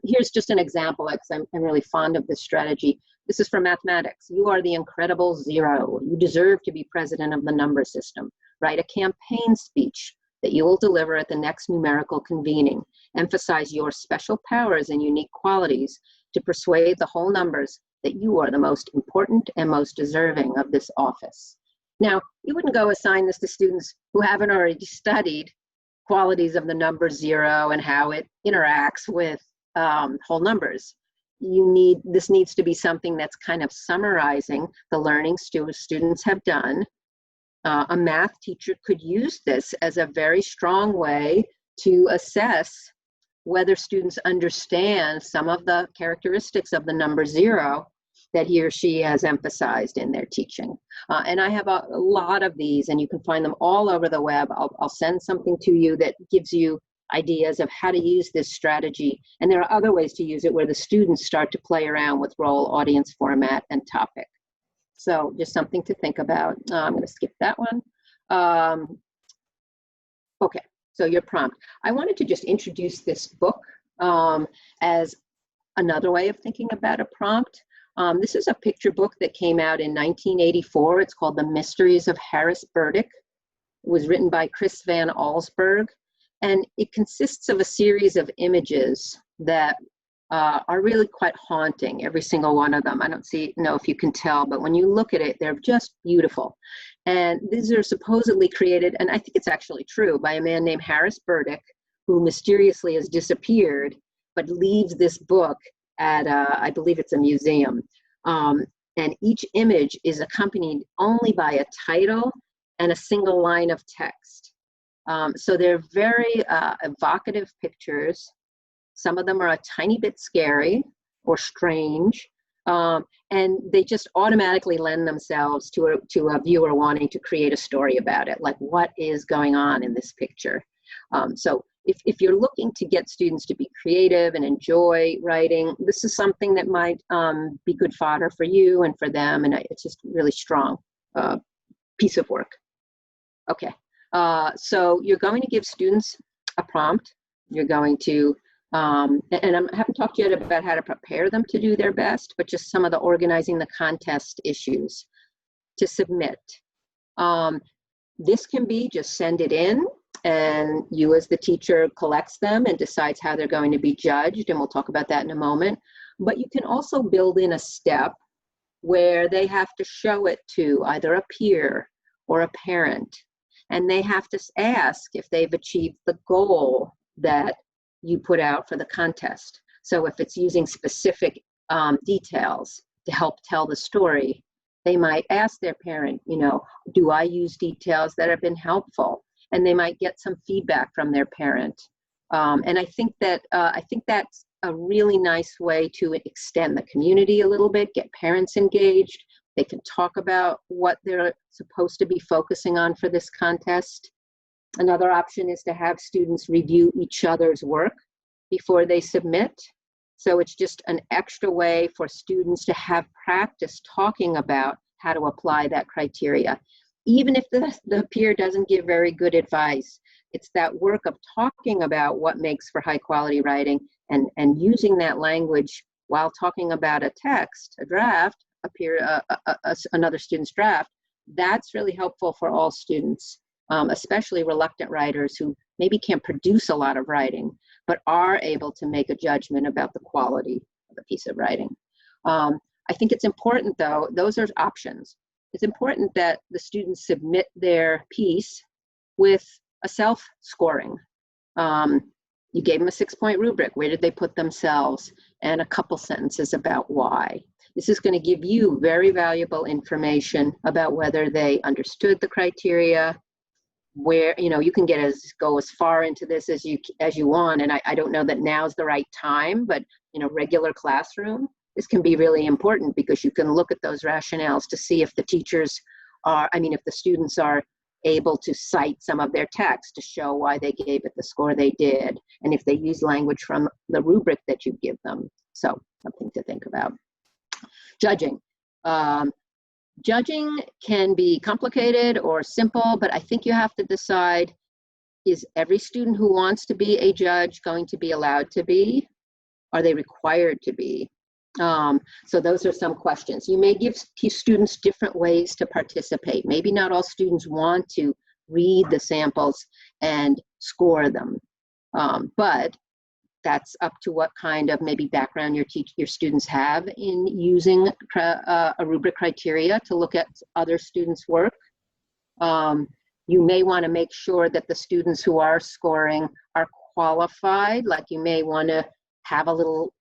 Here's just an example, because I'm really fond of this strategy. This is from mathematics. You are the incredible zero. You deserve to be president of the number system. Write a campaign speech that you will deliver at the next numerical convening. Emphasize your special powers and unique qualities to persuade the whole numbers that you are the most important and most deserving of this office. Now, you wouldn't go assign this to students who haven't already studied qualities of the number zero and how it interacts with whole numbers. This needs to be something that's kind of summarizing the learning students have done. A math teacher could use this as a very strong way to assess whether students understand some of the characteristics of the number zero that he or she has emphasized in their teaching. And I have a lot of these, and you can find them all over the web. I'll send something to you that gives you ideas of how to use this strategy. And there are other ways to use it where the students start to play around with role, audience format, and topic. So just something to think about. I'm going to skip that one. Okay, so your prompt. I wanted to just introduce this book as another way of thinking about a prompt. This is a picture book that came out in 1984. It's called The Mysteries of Harris Burdick. It was written by Chris Van Allsburg, and it consists of a series of images that are really quite haunting, every single one of them. I don't know if you can tell, but when you look at it, they're just beautiful. And these are supposedly created, and I think it's actually true, by a man named Harris Burdick, who mysteriously has disappeared, but leaves this book at, I believe it's a museum. And each image is accompanied only by a title and a single line of text. So they're very evocative pictures. Some of them are a tiny bit scary or strange, and they just automatically lend themselves to a viewer wanting to create a story about it, like what is going on in this picture. So if you're looking to get students to be creative and enjoy writing, this is something that might be good fodder for you and for them, and it's just really strong piece of work. Okay, so you're going to give students a prompt. You're going to, and I haven't talked yet about how to prepare them to do their best, but just some of the organizing the contest issues to submit. This can be just send it in, and you as the teacher collects them and decides how they're going to be judged, and we'll talk about that in a moment. But you can also build in a step where they have to show it to either a peer or a parent, and they have to ask if they've achieved the goal that you put out for the contest. So if it's using specific details to help tell the story, they might ask their parent, you know, do I use details that have been helpful? And they might get some feedback from their parent. And I think that's a really nice way to extend the community a little bit, get parents engaged. They can talk about what they're supposed to be focusing on for this contest. Another option is to have students review each other's work before they submit. So it's just an extra way for students to have practice talking about how to apply that criteria. Even if the peer doesn't give very good advice, it's that work of talking about what makes for high quality writing and using that language while talking about a text, a draft, another student's draft. That's really helpful for all students, especially reluctant writers who maybe can't produce a lot of writing, but are able to make a judgment about the quality of a piece of writing. I think it's important, though, those are options. It's important that the students submit their piece with a self-scoring. You gave them a 6-point rubric. Where did they put themselves? And a couple sentences about why. This is going to give you very valuable information about whether they understood the criteria, where, you know, you can go as far into this as you want. And I don't know that now's the right time, but, you know, regular classroom, this can be really important because you can look at those rationales to see if the if the students are able to cite some of their text to show why they gave it the score they did, and if they use language from the rubric that you give them. So something to think about. Judging. Judging can be complicated or simple, but I think you have to decide, is every student who wants to be a judge going to be allowed to be? Are they required to be? So those are some questions. You may give students different ways to participate. Maybe not all students want to read the samples and score them, but that's up to what kind of maybe background your students have in using a rubric criteria to look at other students' work. You may want to make sure that the students who are scoring are qualified, like you may want to have a little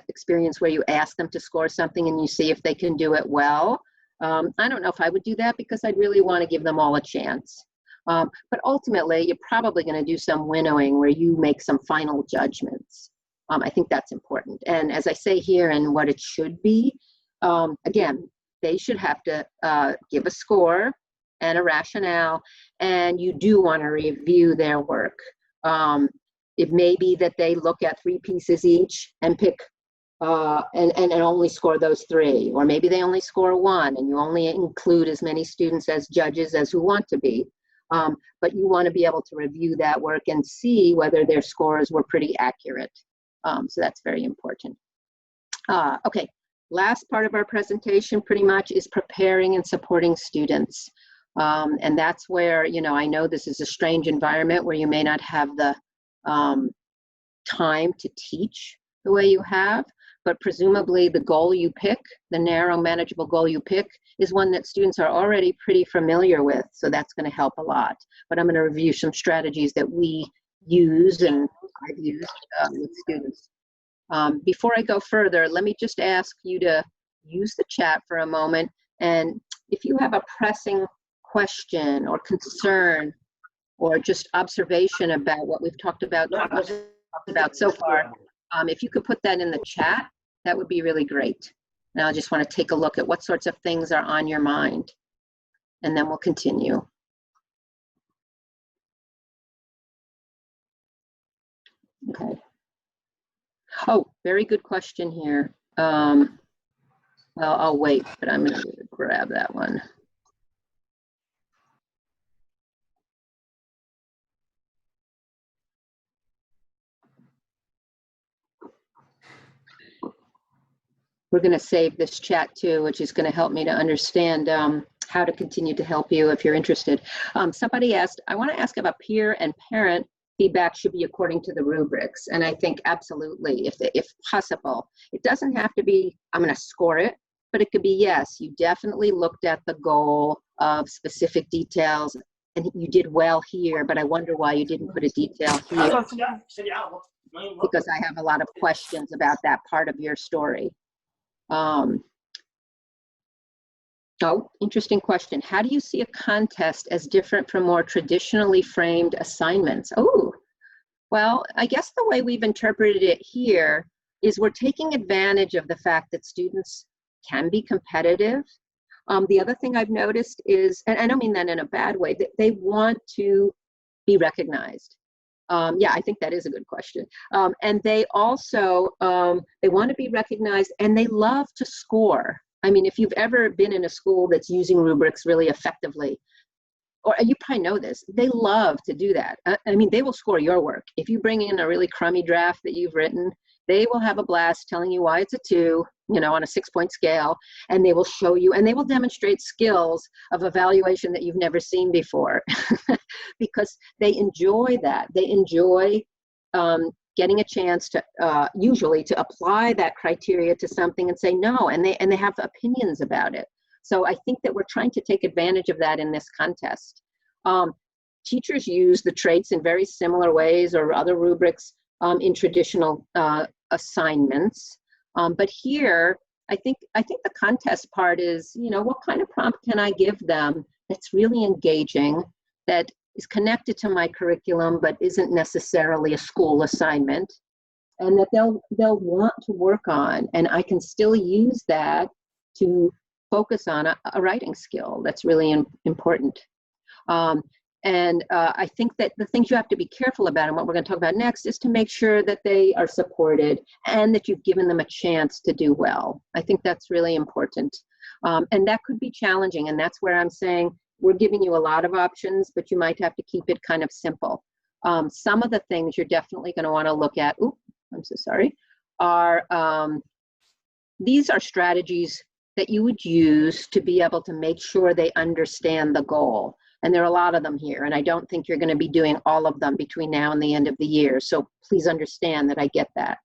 experience where you ask them to score something and you see if they can do it well. I don't know if I would do that because I'd really want to give them all a chance. But ultimately, you're probably going to do some winnowing where you make some final judgments. I think that's important. And as I say here and what it should be, again, they should have to give a score and a rationale, and you do want to review their work. It may be that they look at 3 pieces each and pick and only score those 3, or maybe they only score 1 and you only include as many students as judges as who want to be. But you want to be able to review that work and see whether their scores were pretty accurate. So that's very important. Okay, last part of our presentation pretty much is preparing and supporting students. And that's where, you know, I know this is a strange environment where you may not have the time to teach the way you have, but presumably the goal you pick, the narrow manageable goal you pick, is one that students are already pretty familiar with, so that's going to help a lot. But I'm going to review some strategies that we use and I've used with students. Before I go further, let me just ask you to use the chat for a moment, and if you have a pressing question or concern or just observation about what we've talked about so far, if you could put that in the chat, that would be really great. And I just want to take a look at what sorts of things are on your mind, and then we'll continue. Okay. Oh, very good question here. Well, I'll wait, but I'm going to grab that one. we're going to save this chat too, which is going to help me to understand how to continue to help you if you're interested. Somebody asked, I want to ask about peer and parent feedback should be according to the rubrics. And I think absolutely, if possible, it doesn't have to be, I'm going to score it, but it could be, yes, you definitely looked at the goal of specific details and you did well here, but I wonder why you didn't put a detail here, because I have a lot of questions about that part of your story. Oh, interesting question. How do you see a contest as different from more traditionally framed assignments? Oh, well, I guess the way we've interpreted it here is we're taking advantage of the fact that students can be competitive. The other thing I've noticed is, and I don't mean that in a bad way, that they want to be recognized. Yeah, I think that is a good question. And they also, they want to be recognized and they love to score. I mean, if you've ever been in a school that's using rubrics really effectively, or you probably know this, they love to do that. I mean, they will score your work. If you bring in a really crummy draft that you've written, they will have a blast telling you why it's a 2, you know, on a 6-point scale, and they will show you, and they will demonstrate skills of evaluation that you've never seen before, because they enjoy that. They enjoy getting a chance to, usually to apply that criteria to something and say no, and they have opinions about it. So I think that we're trying to take advantage of that in this contest. Teachers use the traits in very similar ways or other rubrics in traditional assignments. But here, I think the contest part is, you know, what kind of prompt can I give them that's really engaging, that is connected to my curriculum, but isn't necessarily a school assignment, and that they'll want to work on, and I can still use that to focus on a writing skill that's really important. I think that the things you have to be careful about, and what we're going to talk about next, is to make sure that they are supported and that you've given them a chance to do well. I think that's really important. And that could be challenging, and that's where I'm saying we're giving you a lot of options, but you might have to keep it kind of simple. Some of the things you're definitely going to want to look at, I'm so sorry, are these are strategies that you would use to be able to make sure they understand the goal. And there are a lot of them here, and I don't think you're going to be doing all of them between now and the end of the year. So please understand that I get that.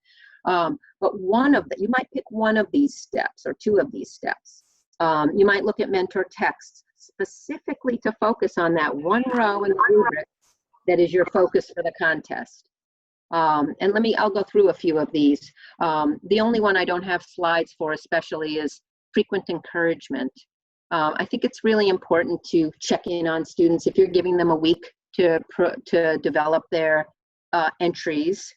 But one of you might pick one of these steps or 2 of these steps. You might look at mentor texts specifically to focus on that one row in the rubric that is your focus for the contest. And I'll go through a few of these. The only one I don't have slides for especially is frequent encouragement. I think it's really important to check in on students. If you're giving them a week to develop their entries,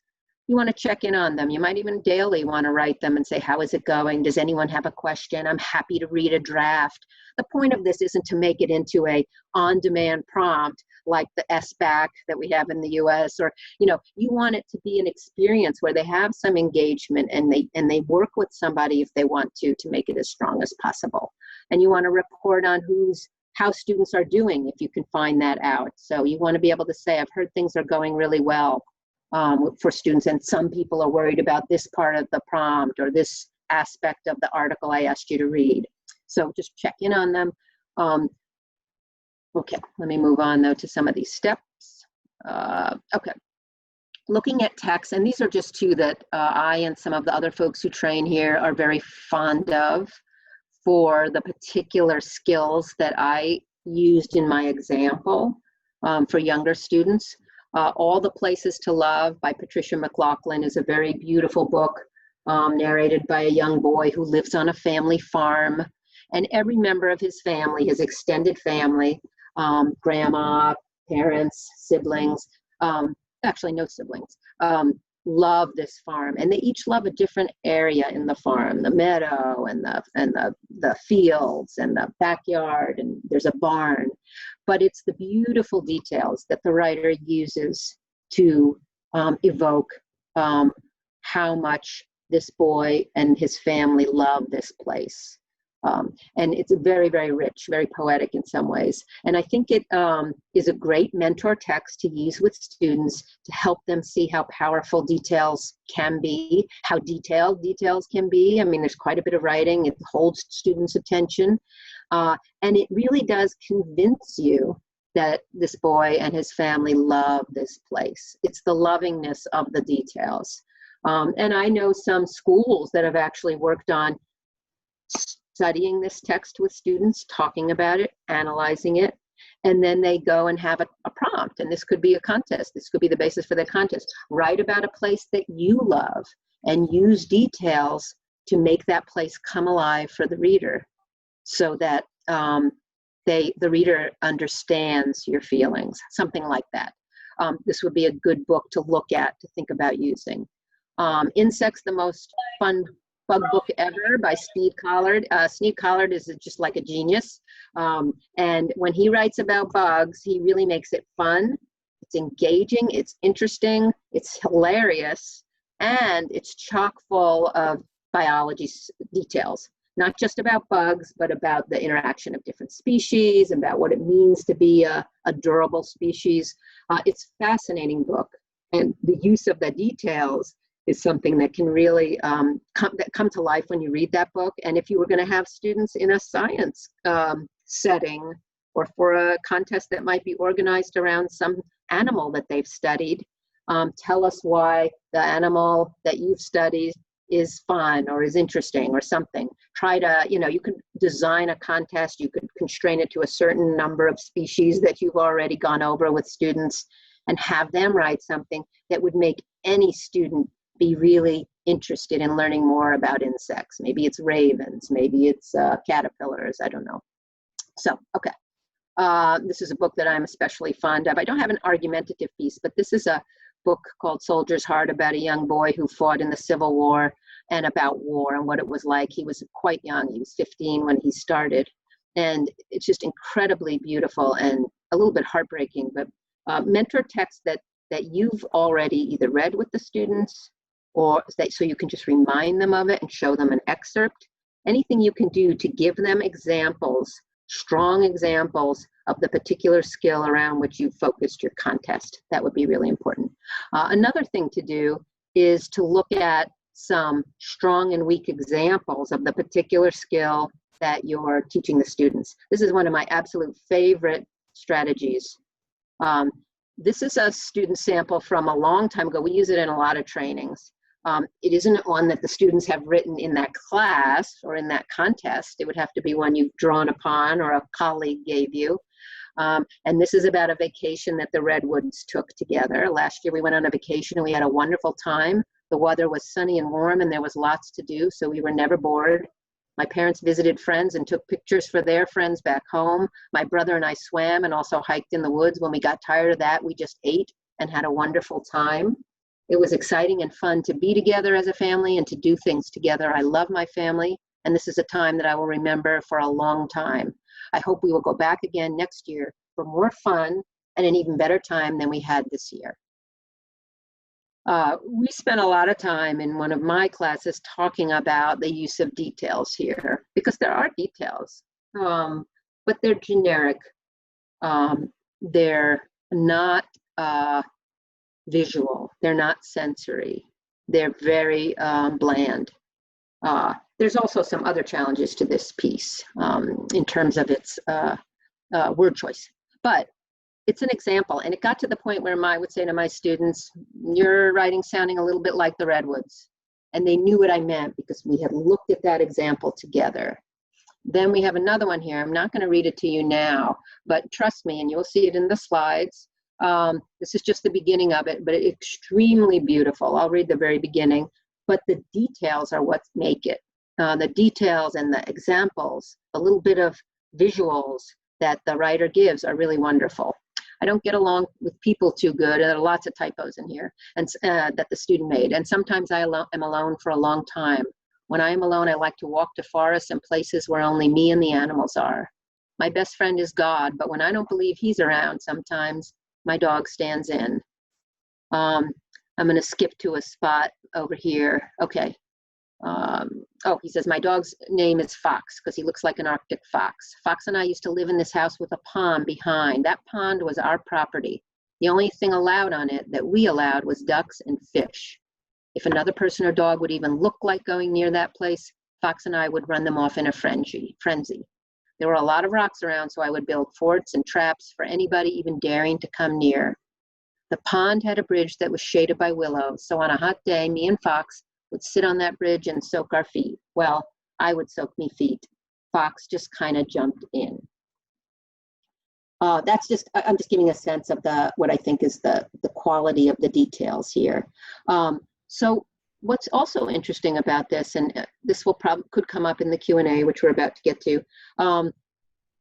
you want to check in on them. You might even daily want to write them and say, how is it going? Does anyone have a question? I'm happy to read a draft. The point of this isn't to make it into a on-demand prompt like the SBAC that we have in the US, or, you know, you want it to be an experience where they have some engagement and they work with somebody if they want to make it as strong as possible. And you want to report on how students are doing if you can find that out. So you want to be able to say, I've heard things are going really well for students, and some people are worried about this part of the prompt or this aspect of the article I asked you to read. So just check in on them. Okay, let me move on though to some of these steps. Okay, looking at text, and these are just 2 that I and some of the other folks who train here are very fond of for the particular skills that I used in my example for younger students. All the Places to Love by Patricia McLaughlin is a very beautiful book narrated by a young boy who lives on a family farm, and every member of his family, his extended family, grandma, parents, siblings, actually no siblings, love this farm, and they each love a different area in the farm, the meadow and the fields and the backyard, and there's a barn. But it's the beautiful details that the writer uses to evoke how much this boy and his family love this place. And it's very, very rich, very poetic in some ways. And I think it is a great mentor text to use with students to help them see how powerful details can be, how detailed details can be. I mean, there's quite a bit of writing. It holds students' attention. And it really does convince you that this boy and his family love this place. It's the lovingness of the details. And I know some schools that have actually worked on studying this text with students, talking about it, analyzing it, and then they go and have a prompt. And this could be a contest. This could be the basis for the contest. Write about a place that you love and use details to make that place come alive for the reader so that the reader understands your feelings, something like that. This would be a good book to look at, to think about using. Insects, the most fun bug book ever by Steve Collard. Steve Collard is just like a genius. And when he writes about bugs, he really makes it fun. It's engaging, it's interesting, it's hilarious, and it's chock full of biology details. Not just about bugs, but about the interaction of different species, about what it means to be a durable species. It's a fascinating book. And the use of the details is something that can really come to life when you read that book. And if you were going to have students in a science setting or for a contest that might be organized around some animal that they've studied, tell us why the animal that you've studied is fun or is interesting or something. Try to, you could design a contest, you could constrain it to a certain number of species that you've already gone over with students and have them write something that would make any student be really interested in learning more about insects. Maybe it's ravens, maybe it's caterpillars, I don't know. So, okay. This is a book that I'm especially fond of. I don't have an argumentative piece, but this is a book called Soldier's Heart about a young boy who fought in the Civil War and about war and what it was like. He was quite young. He was 15 when he started. And it's just incredibly beautiful and a little bit heartbreaking, but mentor text that you've already either read with the students or so you can just remind them of it and show them an excerpt. Anything you can do to give them examples, strong examples of the particular skill around which you focused your contest. That would be really important. Another thing to do is to look at some strong and weak examples of the particular skill that you're teaching the students. This is one of my absolute favorite strategies. This is a student sample from a long time ago. We use it in a lot of trainings. It isn't one that the students have written in that class or in that contest. It would have to be one you've drawn upon or a colleague gave you. And this is about a vacation that the Redwoods took together. Last year we went on a vacation and we had a wonderful time. The weather was sunny and warm and there was lots to do, so we were never bored. My parents visited friends and took pictures for their friends back home. My brother and I swam and also hiked in the woods. When we got tired of that, we just ate and had a wonderful time. It was exciting and fun to be together as a family and to do things together. I love my family, and this is a time that I will remember for a long time. I hope we will go back again next year for more fun and an even better time than we had this year. We spent a lot of time in one of my classes talking about the use of details here, because there are details, but they're generic. They're not visual, they're not sensory, they're very bland. There's also some other challenges to this piece in terms of its word choice, but it's an example. And it got to the point where I would say to my students, your writing's sounding a little bit like the Redwoods. And they knew what I meant because we had looked at that example together. Then we have another one here. I'm not going to read it to you now, but trust me, and you'll see it in the slides. This is just the beginning of it, but it's extremely beautiful. I'll read the very beginning, but the details are what make it. The details and the examples, a little bit of visuals that the writer gives are really wonderful. I don't get along with people too good, and there are lots of typos in here and that the student made. And sometimes I am alone for a long time. When I am alone, I like to walk to forests and places where only me and the animals are. My best friend is God, but when I don't believe he's around, sometimes my dog stands in. I'm going to skip to a spot over here. Okay. Oh, he says, my dog's name is Fox because he looks like an Arctic fox. Fox and I used to live in this house with a pond behind. That pond was our property. The only thing allowed on it that we allowed was ducks and fish. If another person or dog would even look like going near that place, Fox and I would run them off in a frenzy. There were a lot of rocks around, so I would build forts and traps for anybody even daring to come near. The pond had a bridge that was shaded by willows, so on a hot day, me and Fox would sit on that bridge and soak our feet. Well, I would soak me feet. Fox just kind of jumped in. I'm just giving a sense of what I think is the quality of the details here. So what's also interesting about this, and this could come up in the Q&A, which we're about to get to,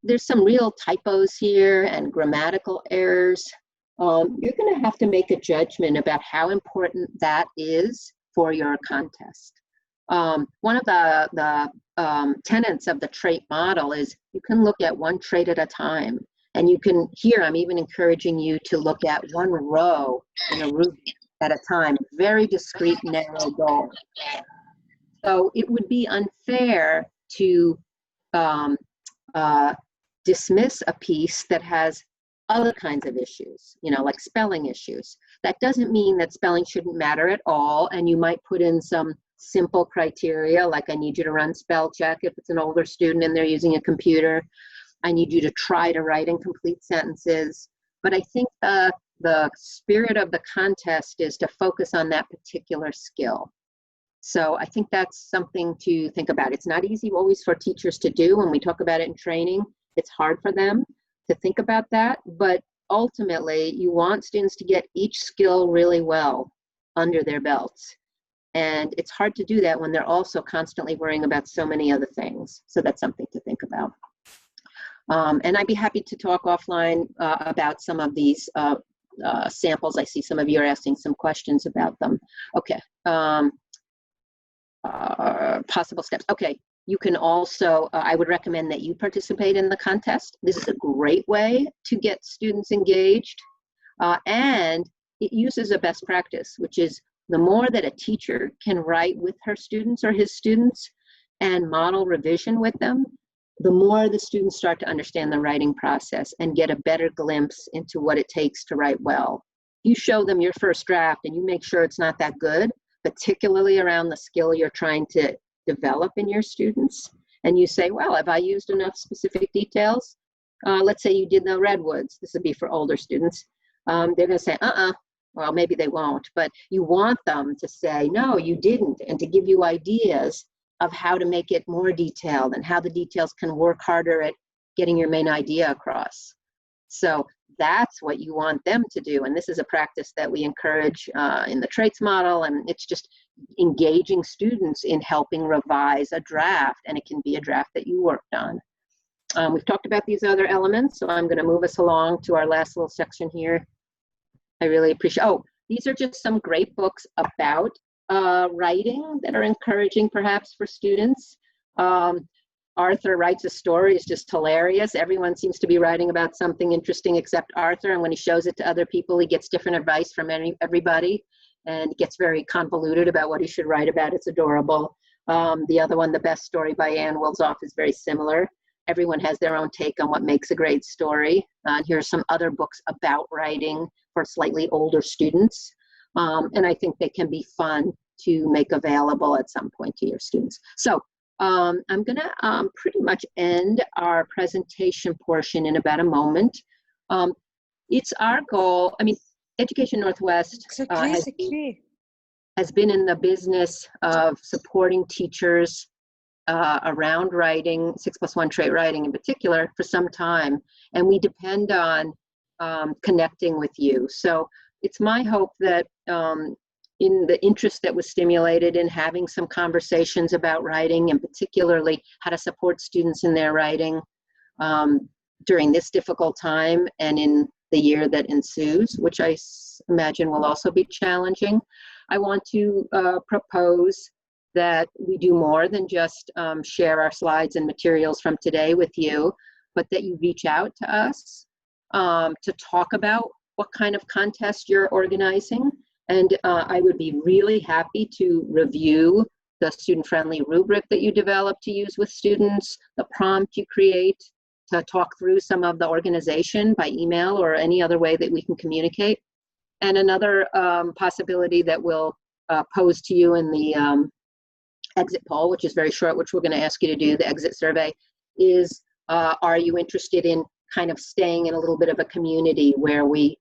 there's some real typos here and grammatical errors. You're going to have to make a judgment about how important that is for your contest. One of the tenets of the trait model is you can look at one trait at a time. And you can, here I'm even encouraging you to look at one row in a rubric at a time, very discrete, narrow goal. So it would be unfair to dismiss a piece that has other kinds of issues, like spelling issues. That doesn't mean that spelling shouldn't matter at all, and you might put in some simple criteria, like I need you to run spell check if it's an older student and they're using a computer. I need you to try to write in complete sentences. But I think the spirit of the contest is to focus on that particular skill. So I think that's something to think about. It's not easy always for teachers to do. When we talk about it in training, it's hard for them to think about that. But ultimately, you want students to get each skill really well under their belts. And it's hard to do that when they're also constantly worrying about so many other things. So that's something to think about. And I'd be happy to talk offline about some of these samples. I see some of you are asking some questions about them. Okay. Possible steps. Okay. You can also, I would recommend that you participate in the contest. This is a great way to get students engaged. And it uses a best practice, which is the more that a teacher can write with her students or his students and model revision with them, the more the students start to understand the writing process and get a better glimpse into what it takes to write well. You show them your first draft and you make sure it's not that good, particularly around the skill you're trying to develop in your students. And you say, well, have I used enough specific details? Let's say you did the redwoods. This would be for older students. They're going to say, well, maybe they won't, but you want them to say, no, you didn't, and to give you ideas of how to make it more detailed and how the details can work harder at getting your main idea across. So that's what you want them to do. And this is a practice that we encourage in the traits model, and it's just engaging students in helping revise a draft, and it can be a draft that you worked on. We've talked about these other elements, so I'm going to move us along to our last little section here. I really appreciate, these are just some great books about writing that are encouraging perhaps for students. Arthur Writes a Story is just hilarious. Everyone seems to be writing about something interesting except Arthur, and when he shows it to other people, he gets different advice from everybody, and it gets very convoluted about what he should write about. It's adorable. The other one, The Best Story by Ann Wilsoff, is very similar. Everyone has their own take on what makes a great story. Here are some other books about writing for slightly older students. And I think they can be fun to make available at some point to your students. So I'm going to pretty much end our presentation portion in about a moment. It's our goal, Education Northwest has been in the business of supporting teachers around writing, 6+1 trait writing in particular, for some time. And we depend on connecting with you. So it's my hope that in the interest that was stimulated in having some conversations about writing, and particularly how to support students in their writing during this difficult time and in the year that ensues, which I imagine will also be challenging, I want to propose that we do more than just share our slides and materials from today with you, but that you reach out to us to talk about what kind of contest you're organizing. And I would be really happy to review the student-friendly rubric that you develop to use with students, the prompt you create to talk through some of the organization by email or any other way that we can communicate. And another possibility that we'll pose to you in the exit poll, which is very short, which we're going to ask you to do, the exit survey, is are you interested in kind of staying in a little bit of a community where we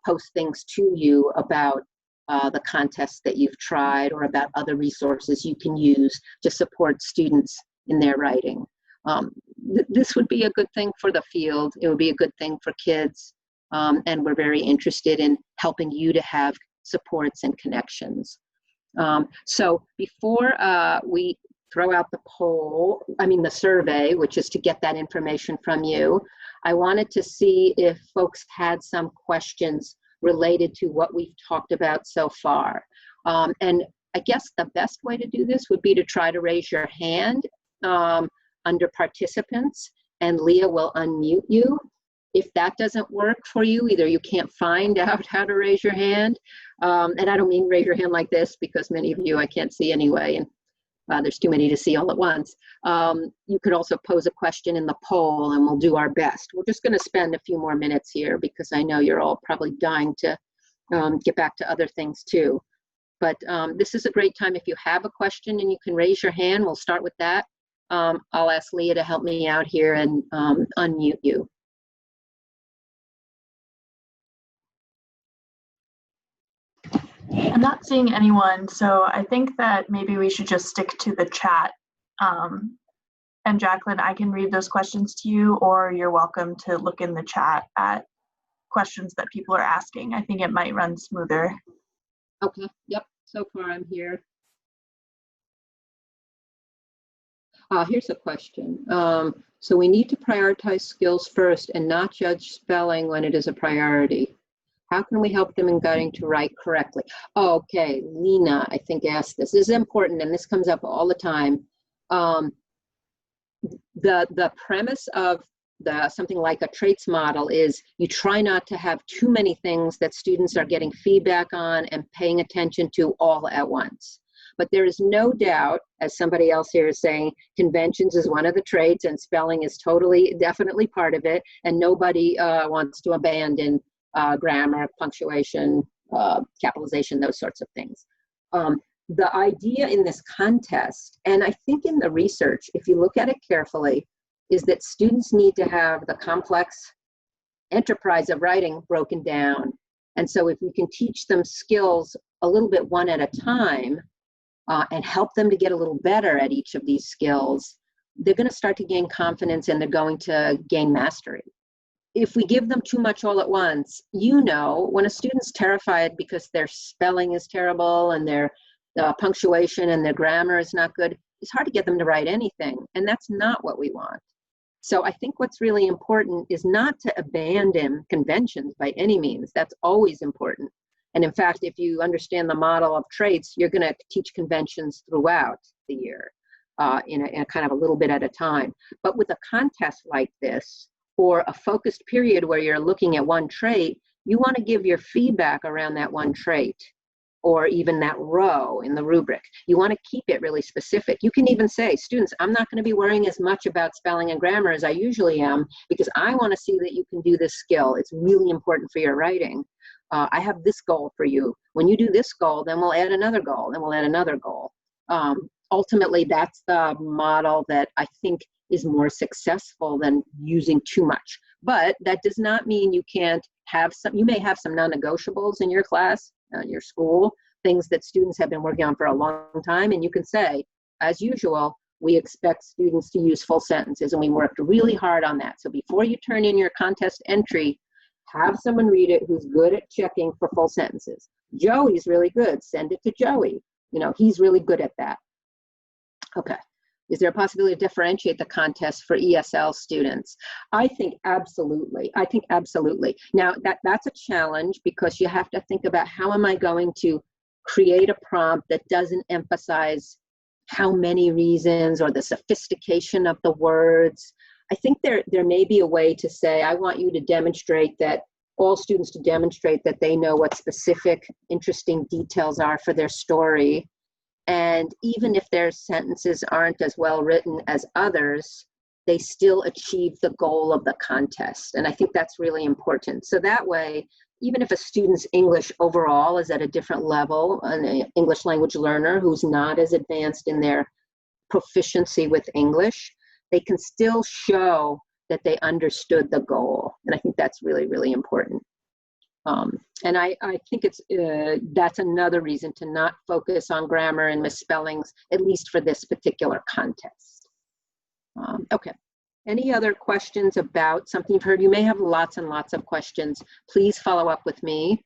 post things to you about the contests that you've tried or about other resources you can use to support students in their writing. This would be a good thing for the field. It would be a good thing for kids. And we're very interested in helping you to have supports and connections. So before we throw out the poll, the survey, which is to get that information from you, I wanted to see if folks had some questions related to what we've talked about so far. And I guess the best way to do this would be to try to raise your hand under participants, and Leah will unmute you. If that doesn't work for you, either you can't find out how to raise your hand, and I don't mean raise your hand like this because many of you I can't see anyway, and there's too many to see all at once. You could also pose a question in the poll and we'll do our best. We're just going to spend a few more minutes here because I know you're all probably dying to get back to other things too. But this is a great time if you have a question and you can raise your hand. We'll start with that. I'll ask Leah to help me out here and unmute you. I'm not seeing anyone, so I think that maybe we should just stick to the chat. And Jacqueline, I can read those questions to you, or you're welcome to look in the chat at questions that people are asking. I think it might run smoother. Okay, yep, so far I'm here. Here's a question. So we need to prioritize skills first and not judge spelling when it is a priority. How can we help them in guiding to write correctly? Okay, Lena, I think asked this. This is important, and this comes up all the time. The premise of something like a traits model is you try not to have too many things that students are getting feedback on and paying attention to all at once. But there is no doubt, as somebody else here is saying, conventions is one of the traits and spelling is definitely part of it, and nobody wants to abandon grammar, punctuation, capitalization, those sorts of things. The idea in this contest, and I think in the research, if you look at it carefully, is that students need to have the complex enterprise of writing broken down. And so if we can teach them skills a little bit one at a time and help them to get a little better at each of these skills, they're going to start to gain confidence and they're going to gain mastery. If we give them too much all at once, when a student's terrified because their spelling is terrible and their punctuation and their grammar is not good, it's hard to get them to write anything, and that's not what we want. So I think what's really important is not to abandon conventions by any means. That's always important. And in fact, if you understand the model of traits, you're going to teach conventions throughout the year in a kind of a little bit at a time. But with a contest like this, or a focused period where you're looking at one trait, you want to give your feedback around that one trait, or even that row in the rubric. You want to keep it really specific. You can even say, students, I'm not going to be worrying as much about spelling and grammar as I usually am, because I want to see that you can do this skill. It's really important for your writing. I have this goal for you. When you do this goal, then we'll add another goal, then we'll add another goal. Ultimately, that's the model that I think is more successful than using too much. But that does not mean you can't have you may have some non-negotiables in your class, your school, things that students have been working on for a long time, and you can say, as usual, we expect students to use full sentences, and we worked really hard on that. So before you turn in your contest entry, have someone read it who's good at checking for full sentences. Joey's really good, send it to Joey. He's really good at that. Okay. Is there a possibility to differentiate the contest for ESL students? I think absolutely. Now, that's a challenge because you have to think about how am I going to create a prompt that doesn't emphasize how many reasons or the sophistication of the words. I think there may be a way to say, I want you to demonstrate that, all students to demonstrate that they know what specific, interesting details are for their story. And even if their sentences aren't as well written as others, they still achieve the goal of the contest. And I think that's really important. So that way, even if a student's English overall is at a different level, an English language learner who's not as advanced in their proficiency with English, they can still show that they understood the goal. And I think that's really, really important. And I think that's another reason to not focus on grammar and misspellings, at least for this particular contest. Okay. Any other questions about something you've heard? You may have lots and lots of questions. Please follow up with me.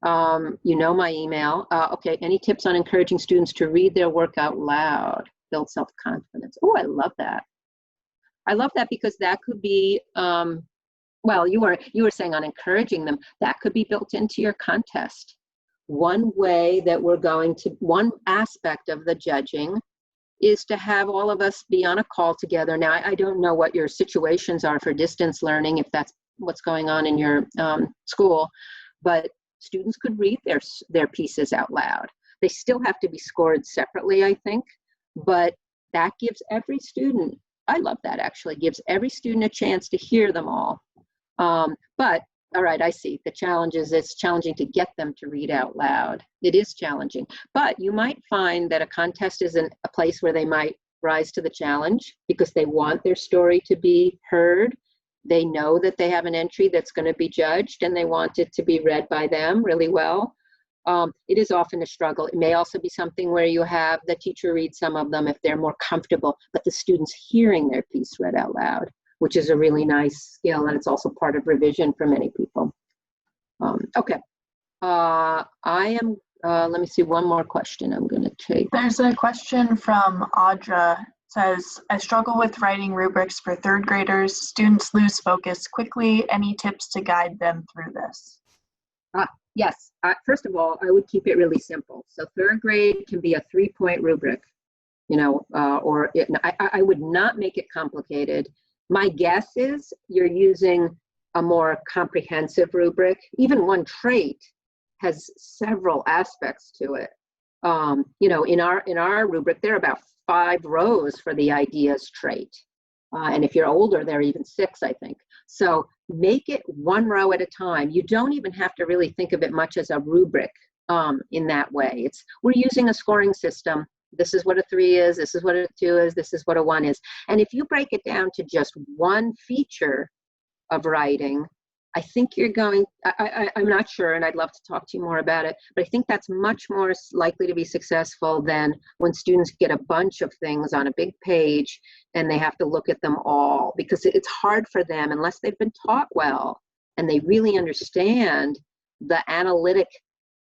You know my email. Okay, any tips on encouraging students to read their work out loud, build self-confidence? Oh, I love that. I love that because that could be, well, you were saying on encouraging them, that could be built into your contest. One way that one aspect of the judging is to have all of us be on a call together. Now, I don't know what your situations are for distance learning, if that's what's going on in your school, but students could read their pieces out loud. They still have to be scored separately, I think, but that gives every student, I love that actually, gives every student a chance to hear them all. But, all right, I see. The challenge is it's challenging to get them to read out loud. It is challenging. But you might find that a contest isn't a place where they might rise to the challenge because they want their story to be heard. They know that they have an entry that's going to be judged and they want it to be read by them really well. It is often a struggle. It may also be something where you have the teacher read some of them if they're more comfortable, but the students hearing their piece read out loud, which is a really nice skill, and it's also part of revision for many people. Okay, let me see, one more question I'm gonna take. There's a question from Audra. It says, I struggle with writing rubrics for third graders. Students lose focus quickly. Any tips to guide them through this? Yes, first of all, I would keep it really simple. So third grade can be a 3-point rubric, you know, I would not make it complicated. My guess is you're using a more comprehensive rubric. Even one trait has several aspects to it. You know, in our rubric, there are about 5 rows for the ideas trait. And if you're older, there are even 6, I think. So make it one row at a time. You don't even have to really think of it much as a rubric in that way. We're using a scoring system. This is what a 3 is, this is what a 2 is, this is what a 1 is. And if you break it down to just one feature of writing, I think you're going, I'm not sure, and I'd love to talk to you more about it, but I think that's much more likely to be successful than when students get a bunch of things on a big page and they have to look at them all, because it's hard for them unless they've been taught well and they really understand the analytic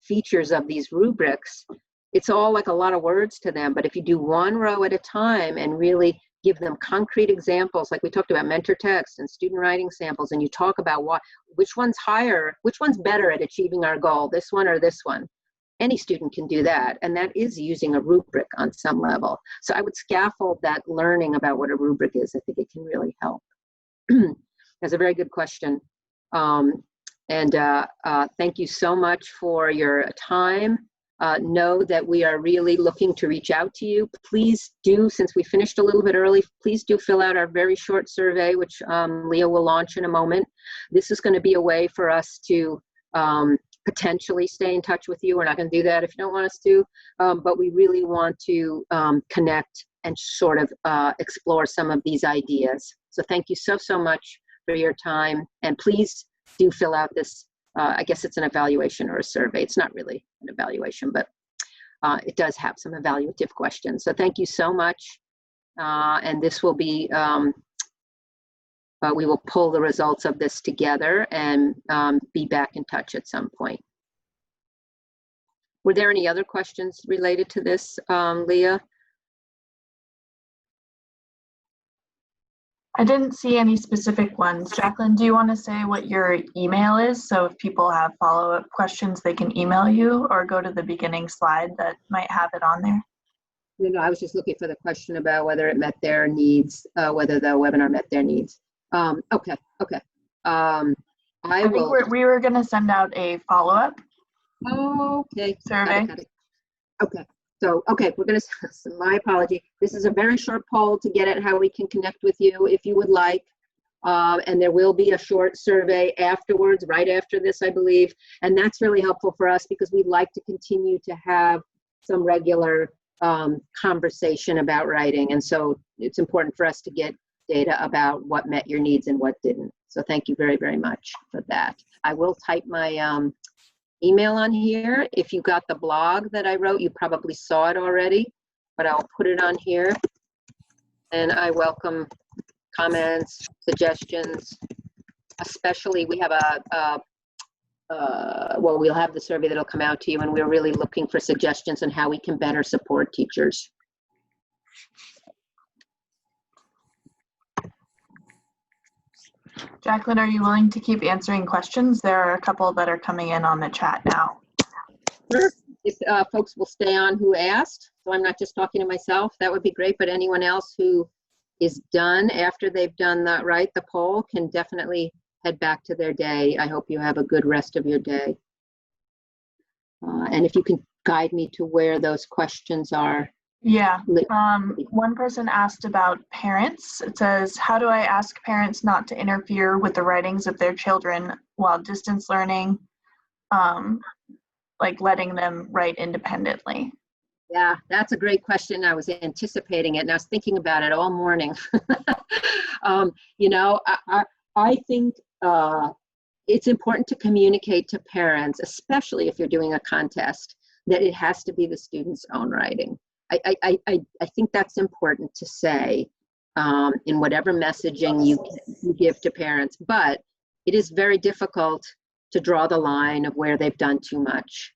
features of these rubrics. It's all like a lot of words to them, but if you do one row at a time and really give them concrete examples, like we talked about mentor text and student writing samples, and you talk about which one's higher, which one's better at achieving our goal, this one or this one. Any student can do that, and that is using a rubric on some level. So I would scaffold that learning about what a rubric is. I think it can really help. That's a very good question. Thank you so much for your time. Know that we are really looking to reach out to you. Please do, since we finished a little bit early, please do fill out our very short survey, which Leah will launch in a moment. This is going to be a way for us to potentially stay in touch with you. We're not going to do that if you don't want us to, but we really want to connect and sort of explore some of these ideas. So thank you so much for your time, and please do fill out this. I guess it's an evaluation or a survey. It's not really an evaluation, but it does have some evaluative questions. So thank you so much. And this will be, we will pull the results of this together and be back in touch at some point. Were there any other questions related to this, Leah? I didn't see any specific ones. Jacqueline, do you want to say what your email is? So if people have follow-up questions, they can email you, or go to the beginning slide that might have it on there. No, I was just looking for the question about whether it met their needs, whether the webinar met their needs. Okay. I think we were going to send out a follow-up Okay. survey. Got it. Okay. So, okay, we're going to, my apology. This is a very short poll to get at how we can connect with you if you would like. And there will be a short survey afterwards, right after this, I believe. And that's really helpful for us because we'd like to continue to have some regular conversation about writing. And so it's important for us to get data about what met your needs and what didn't. So thank you very, very much for that. I will type my email on here. If you got the blog that I wrote, you probably saw it already, but I'll put it on here. And I welcome comments, suggestions, especially we have well, we'll have the survey that'll come out to you, and we're really looking for suggestions on how we can better support teachers. Jacqueline, are you willing to keep answering questions? There are a couple that are coming in on the chat now. Sure. If folks will stay on who asked, so I'm not just talking to myself, that would be great, but anyone else who is done after they've done that, right, the poll, can definitely head back to their day. I hope you have a good rest of your day. And if you can guide me to where those questions are. Yeah, one person asked about parents. It says, how do I ask parents not to interfere with the writings of their children while distance learning, like letting them write independently? Yeah, that's a great question. I was anticipating it and I was thinking about it all morning. You know, I think it's important to communicate to parents, especially if you're doing a contest, that it has to be the student's own writing. I think that's important to say in whatever messaging you give to parents, but it is very difficult to draw the line of where they've done too much.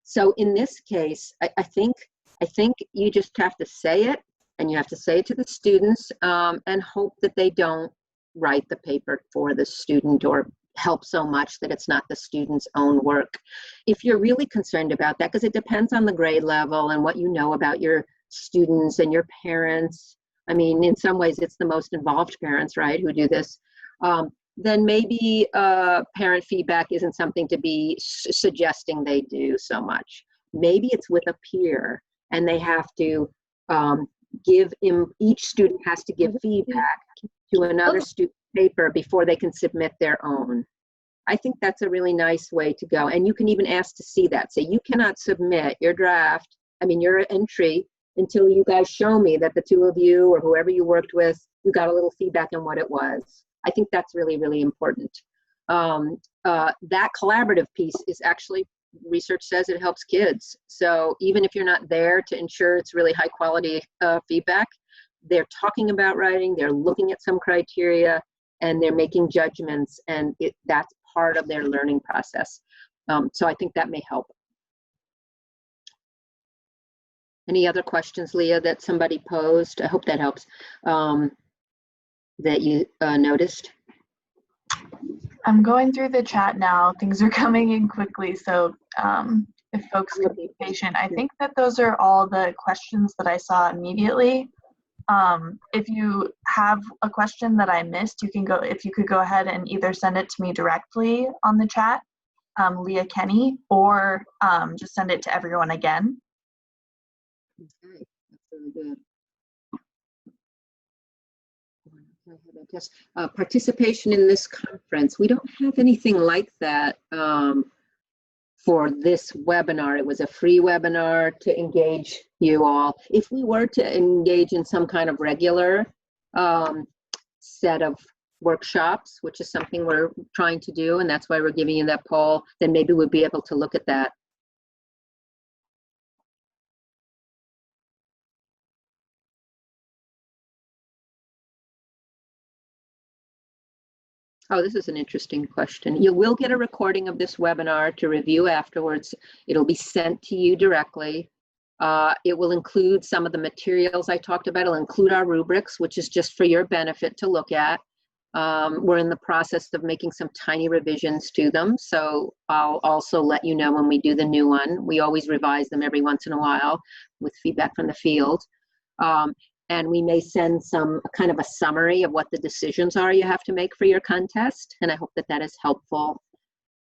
So in this case, I think you just have to say it, and you have to say it to the students, and hope that they don't write the paper for the student or help so much that it's not the student's own work. If you're really concerned about that, because it depends on the grade level and what you know about your students and your parents. I mean, in some ways, it's the most involved parents, right, who do this. Then maybe parent feedback isn't something to be suggesting they do so much. Maybe it's with a peer, and they have to each student has to give feedback to another student paper before they can submit their own. I think that's a really nice way to go. And you can even ask to see that. Say, you cannot submit your draft, your entry, until you guys show me that the two of you or whoever you worked with, you got a little feedback on what it was. I think that's really, really important. That collaborative piece is actually, research says it helps kids. So even if you're not there to ensure it's really high quality feedback, they're talking about writing, they're looking at some criteria, and they're making judgments, and that's part of their learning process. So I think that may help. Any other questions, Leah, that somebody posed? I hope that helps, that you noticed. I'm going through the chat now. Things are coming in quickly, so if folks could be patient. I think that those are all the questions that I saw immediately. If you have a question that I missed, if you could go ahead and either send it to me directly on the chat, Leah Kenny, or just send it to everyone again. Okay, that's really good. Just participation in this conference. We don't have anything like that for this webinar. It was a free webinar to engage you all. If we were to engage in some kind of regular set of workshops, which is something we're trying to do, and that's why we're giving you that poll, then maybe we'll be able to look at that. Oh, this is an interesting question. You will get a recording of this webinar to review afterwards. It'll be sent to you directly. It will include some of the materials I talked about. It'll include our rubrics, which is just for your benefit to look at. We're in the process of making some tiny revisions to them, so I'll also let you know when we do the new one. We always revise them every once in a while with feedback from the field. And we may send some kind of a summary of what the decisions are you have to make for your contest. And I hope that that is helpful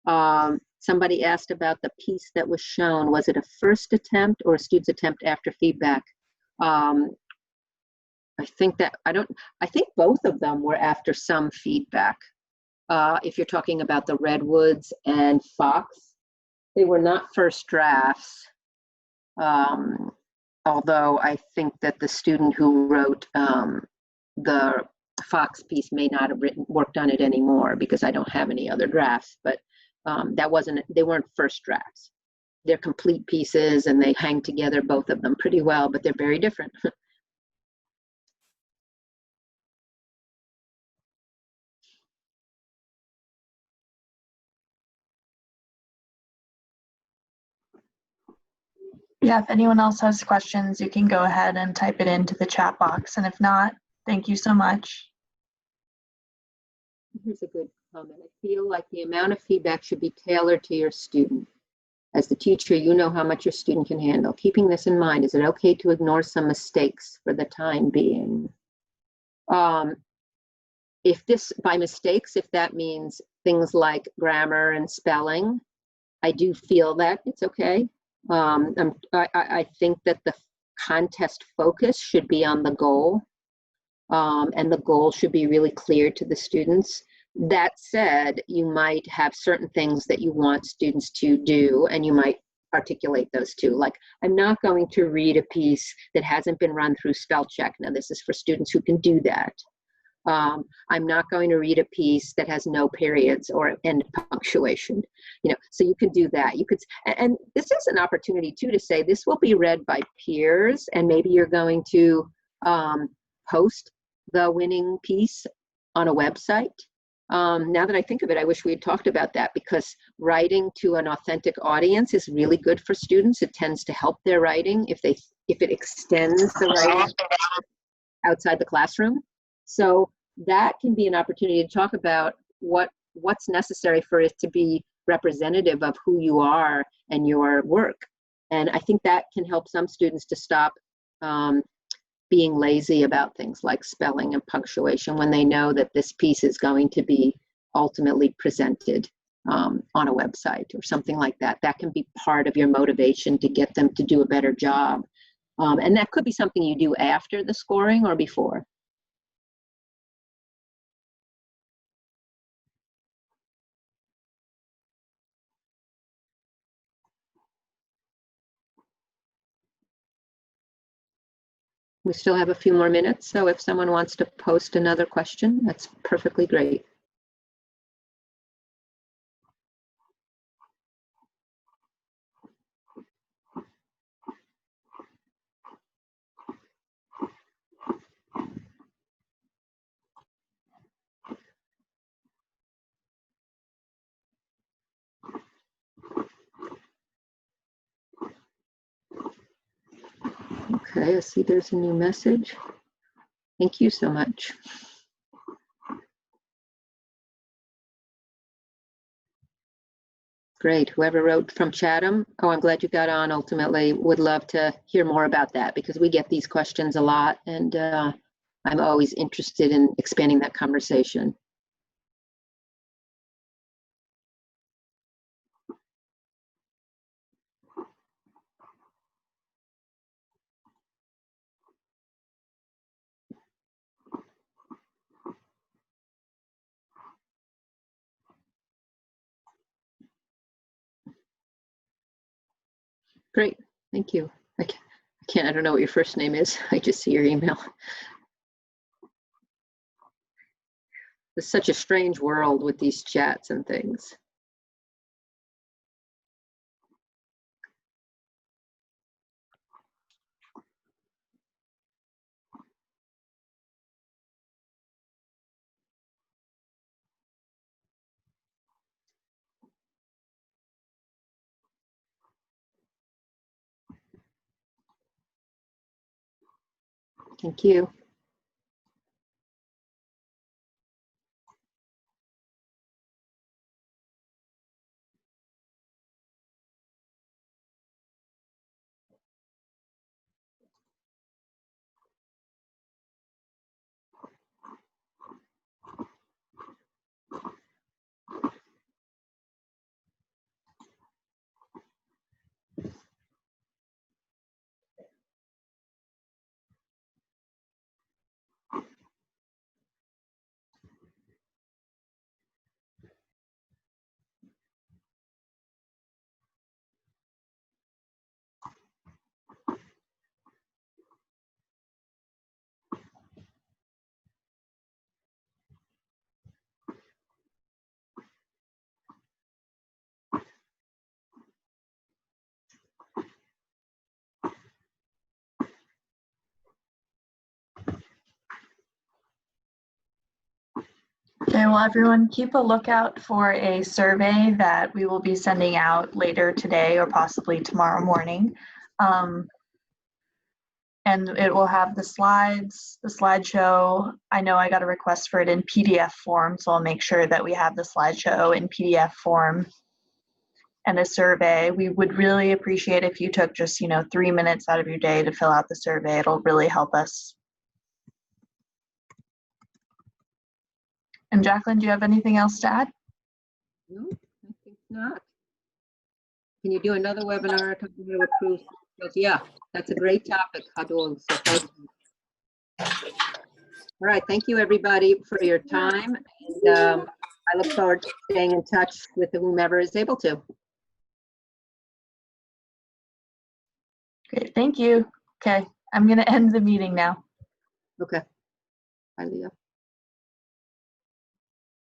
Somebody asked about the piece that was shown. Was it a first attempt or a student's attempt after feedback? I think both of them were after some feedback. If you're talking about the Redwoods and Fox, they were not first drafts. Although I think that the student who wrote the Fox piece may not have worked on it anymore because I don't have any other drafts, but they weren't first drafts. They're complete pieces and they hang together, both of them, pretty well, but they're very different. Yeah, if anyone else has questions, you can go ahead and type it into the chat box. And if not, thank you so much. Here's a good comment. I feel like the amount of feedback should be tailored to your student. As the teacher, you know how much your student can handle. Keeping this in mind, is it okay to ignore some mistakes for the time being? If this, by mistakes, if that means things like grammar and spelling, I do feel that it's okay. I think that the contest focus should be on the goal, and the goal should be really clear to the students. That said, you might have certain things that you want students to do, and you might articulate those too. Like, I'm not going to read a piece that hasn't been run through spell check. Now, this is for students who can do that. I'm not going to read a piece that has no periods or end punctuation, so you can do that. You could, and this is an opportunity too to say this will be read by peers, and maybe you're going to post the winning piece on a website. Now that I think of it, I wish we had talked about that, because writing to an authentic audience is really good for students. It tends to help their writing if it extends the writing outside the classroom. So that can be an opportunity to talk about what's necessary for it to be representative of who you are and your work. And I think that can help some students to stop being lazy about things like spelling and punctuation when they know that this piece is going to be ultimately presented on a website or something like that. That can be part of your motivation to get them to do a better job. And that could be something you do after the scoring or before. We still have a few more minutes, so if someone wants to post another question, that's perfectly great. Okay, I see there's a new message. Thank you so much. Great, whoever wrote from Chatham, oh, I'm glad you got on ultimately. Would love to hear more about that, because we get these questions a lot, and I'm always interested in expanding that conversation. Great, thank you. I don't know what your first name is. I just see your email. It's such a strange world with these chats and things. Thank you. Okay, well, everyone, keep a lookout for a survey that we will be sending out later today or possibly tomorrow morning. And it will have the slides, the slideshow. I know I got a request for it in PDF form, so I'll make sure that we have the slideshow in PDF form and a survey. We would really appreciate if you took just, 3 minutes out of your day to fill out the survey. It'll really help us. And Jacqueline, do you have anything else to add? No, I think not. Can you do another webinar to approve? Yeah, that's a great topic, Hadol. So thank you. All right, thank you everybody for your time. And I look forward to staying in touch with whomever is able to. Great, thank you. Okay, I'm going to end the meeting now. Okay. Bye, Leah.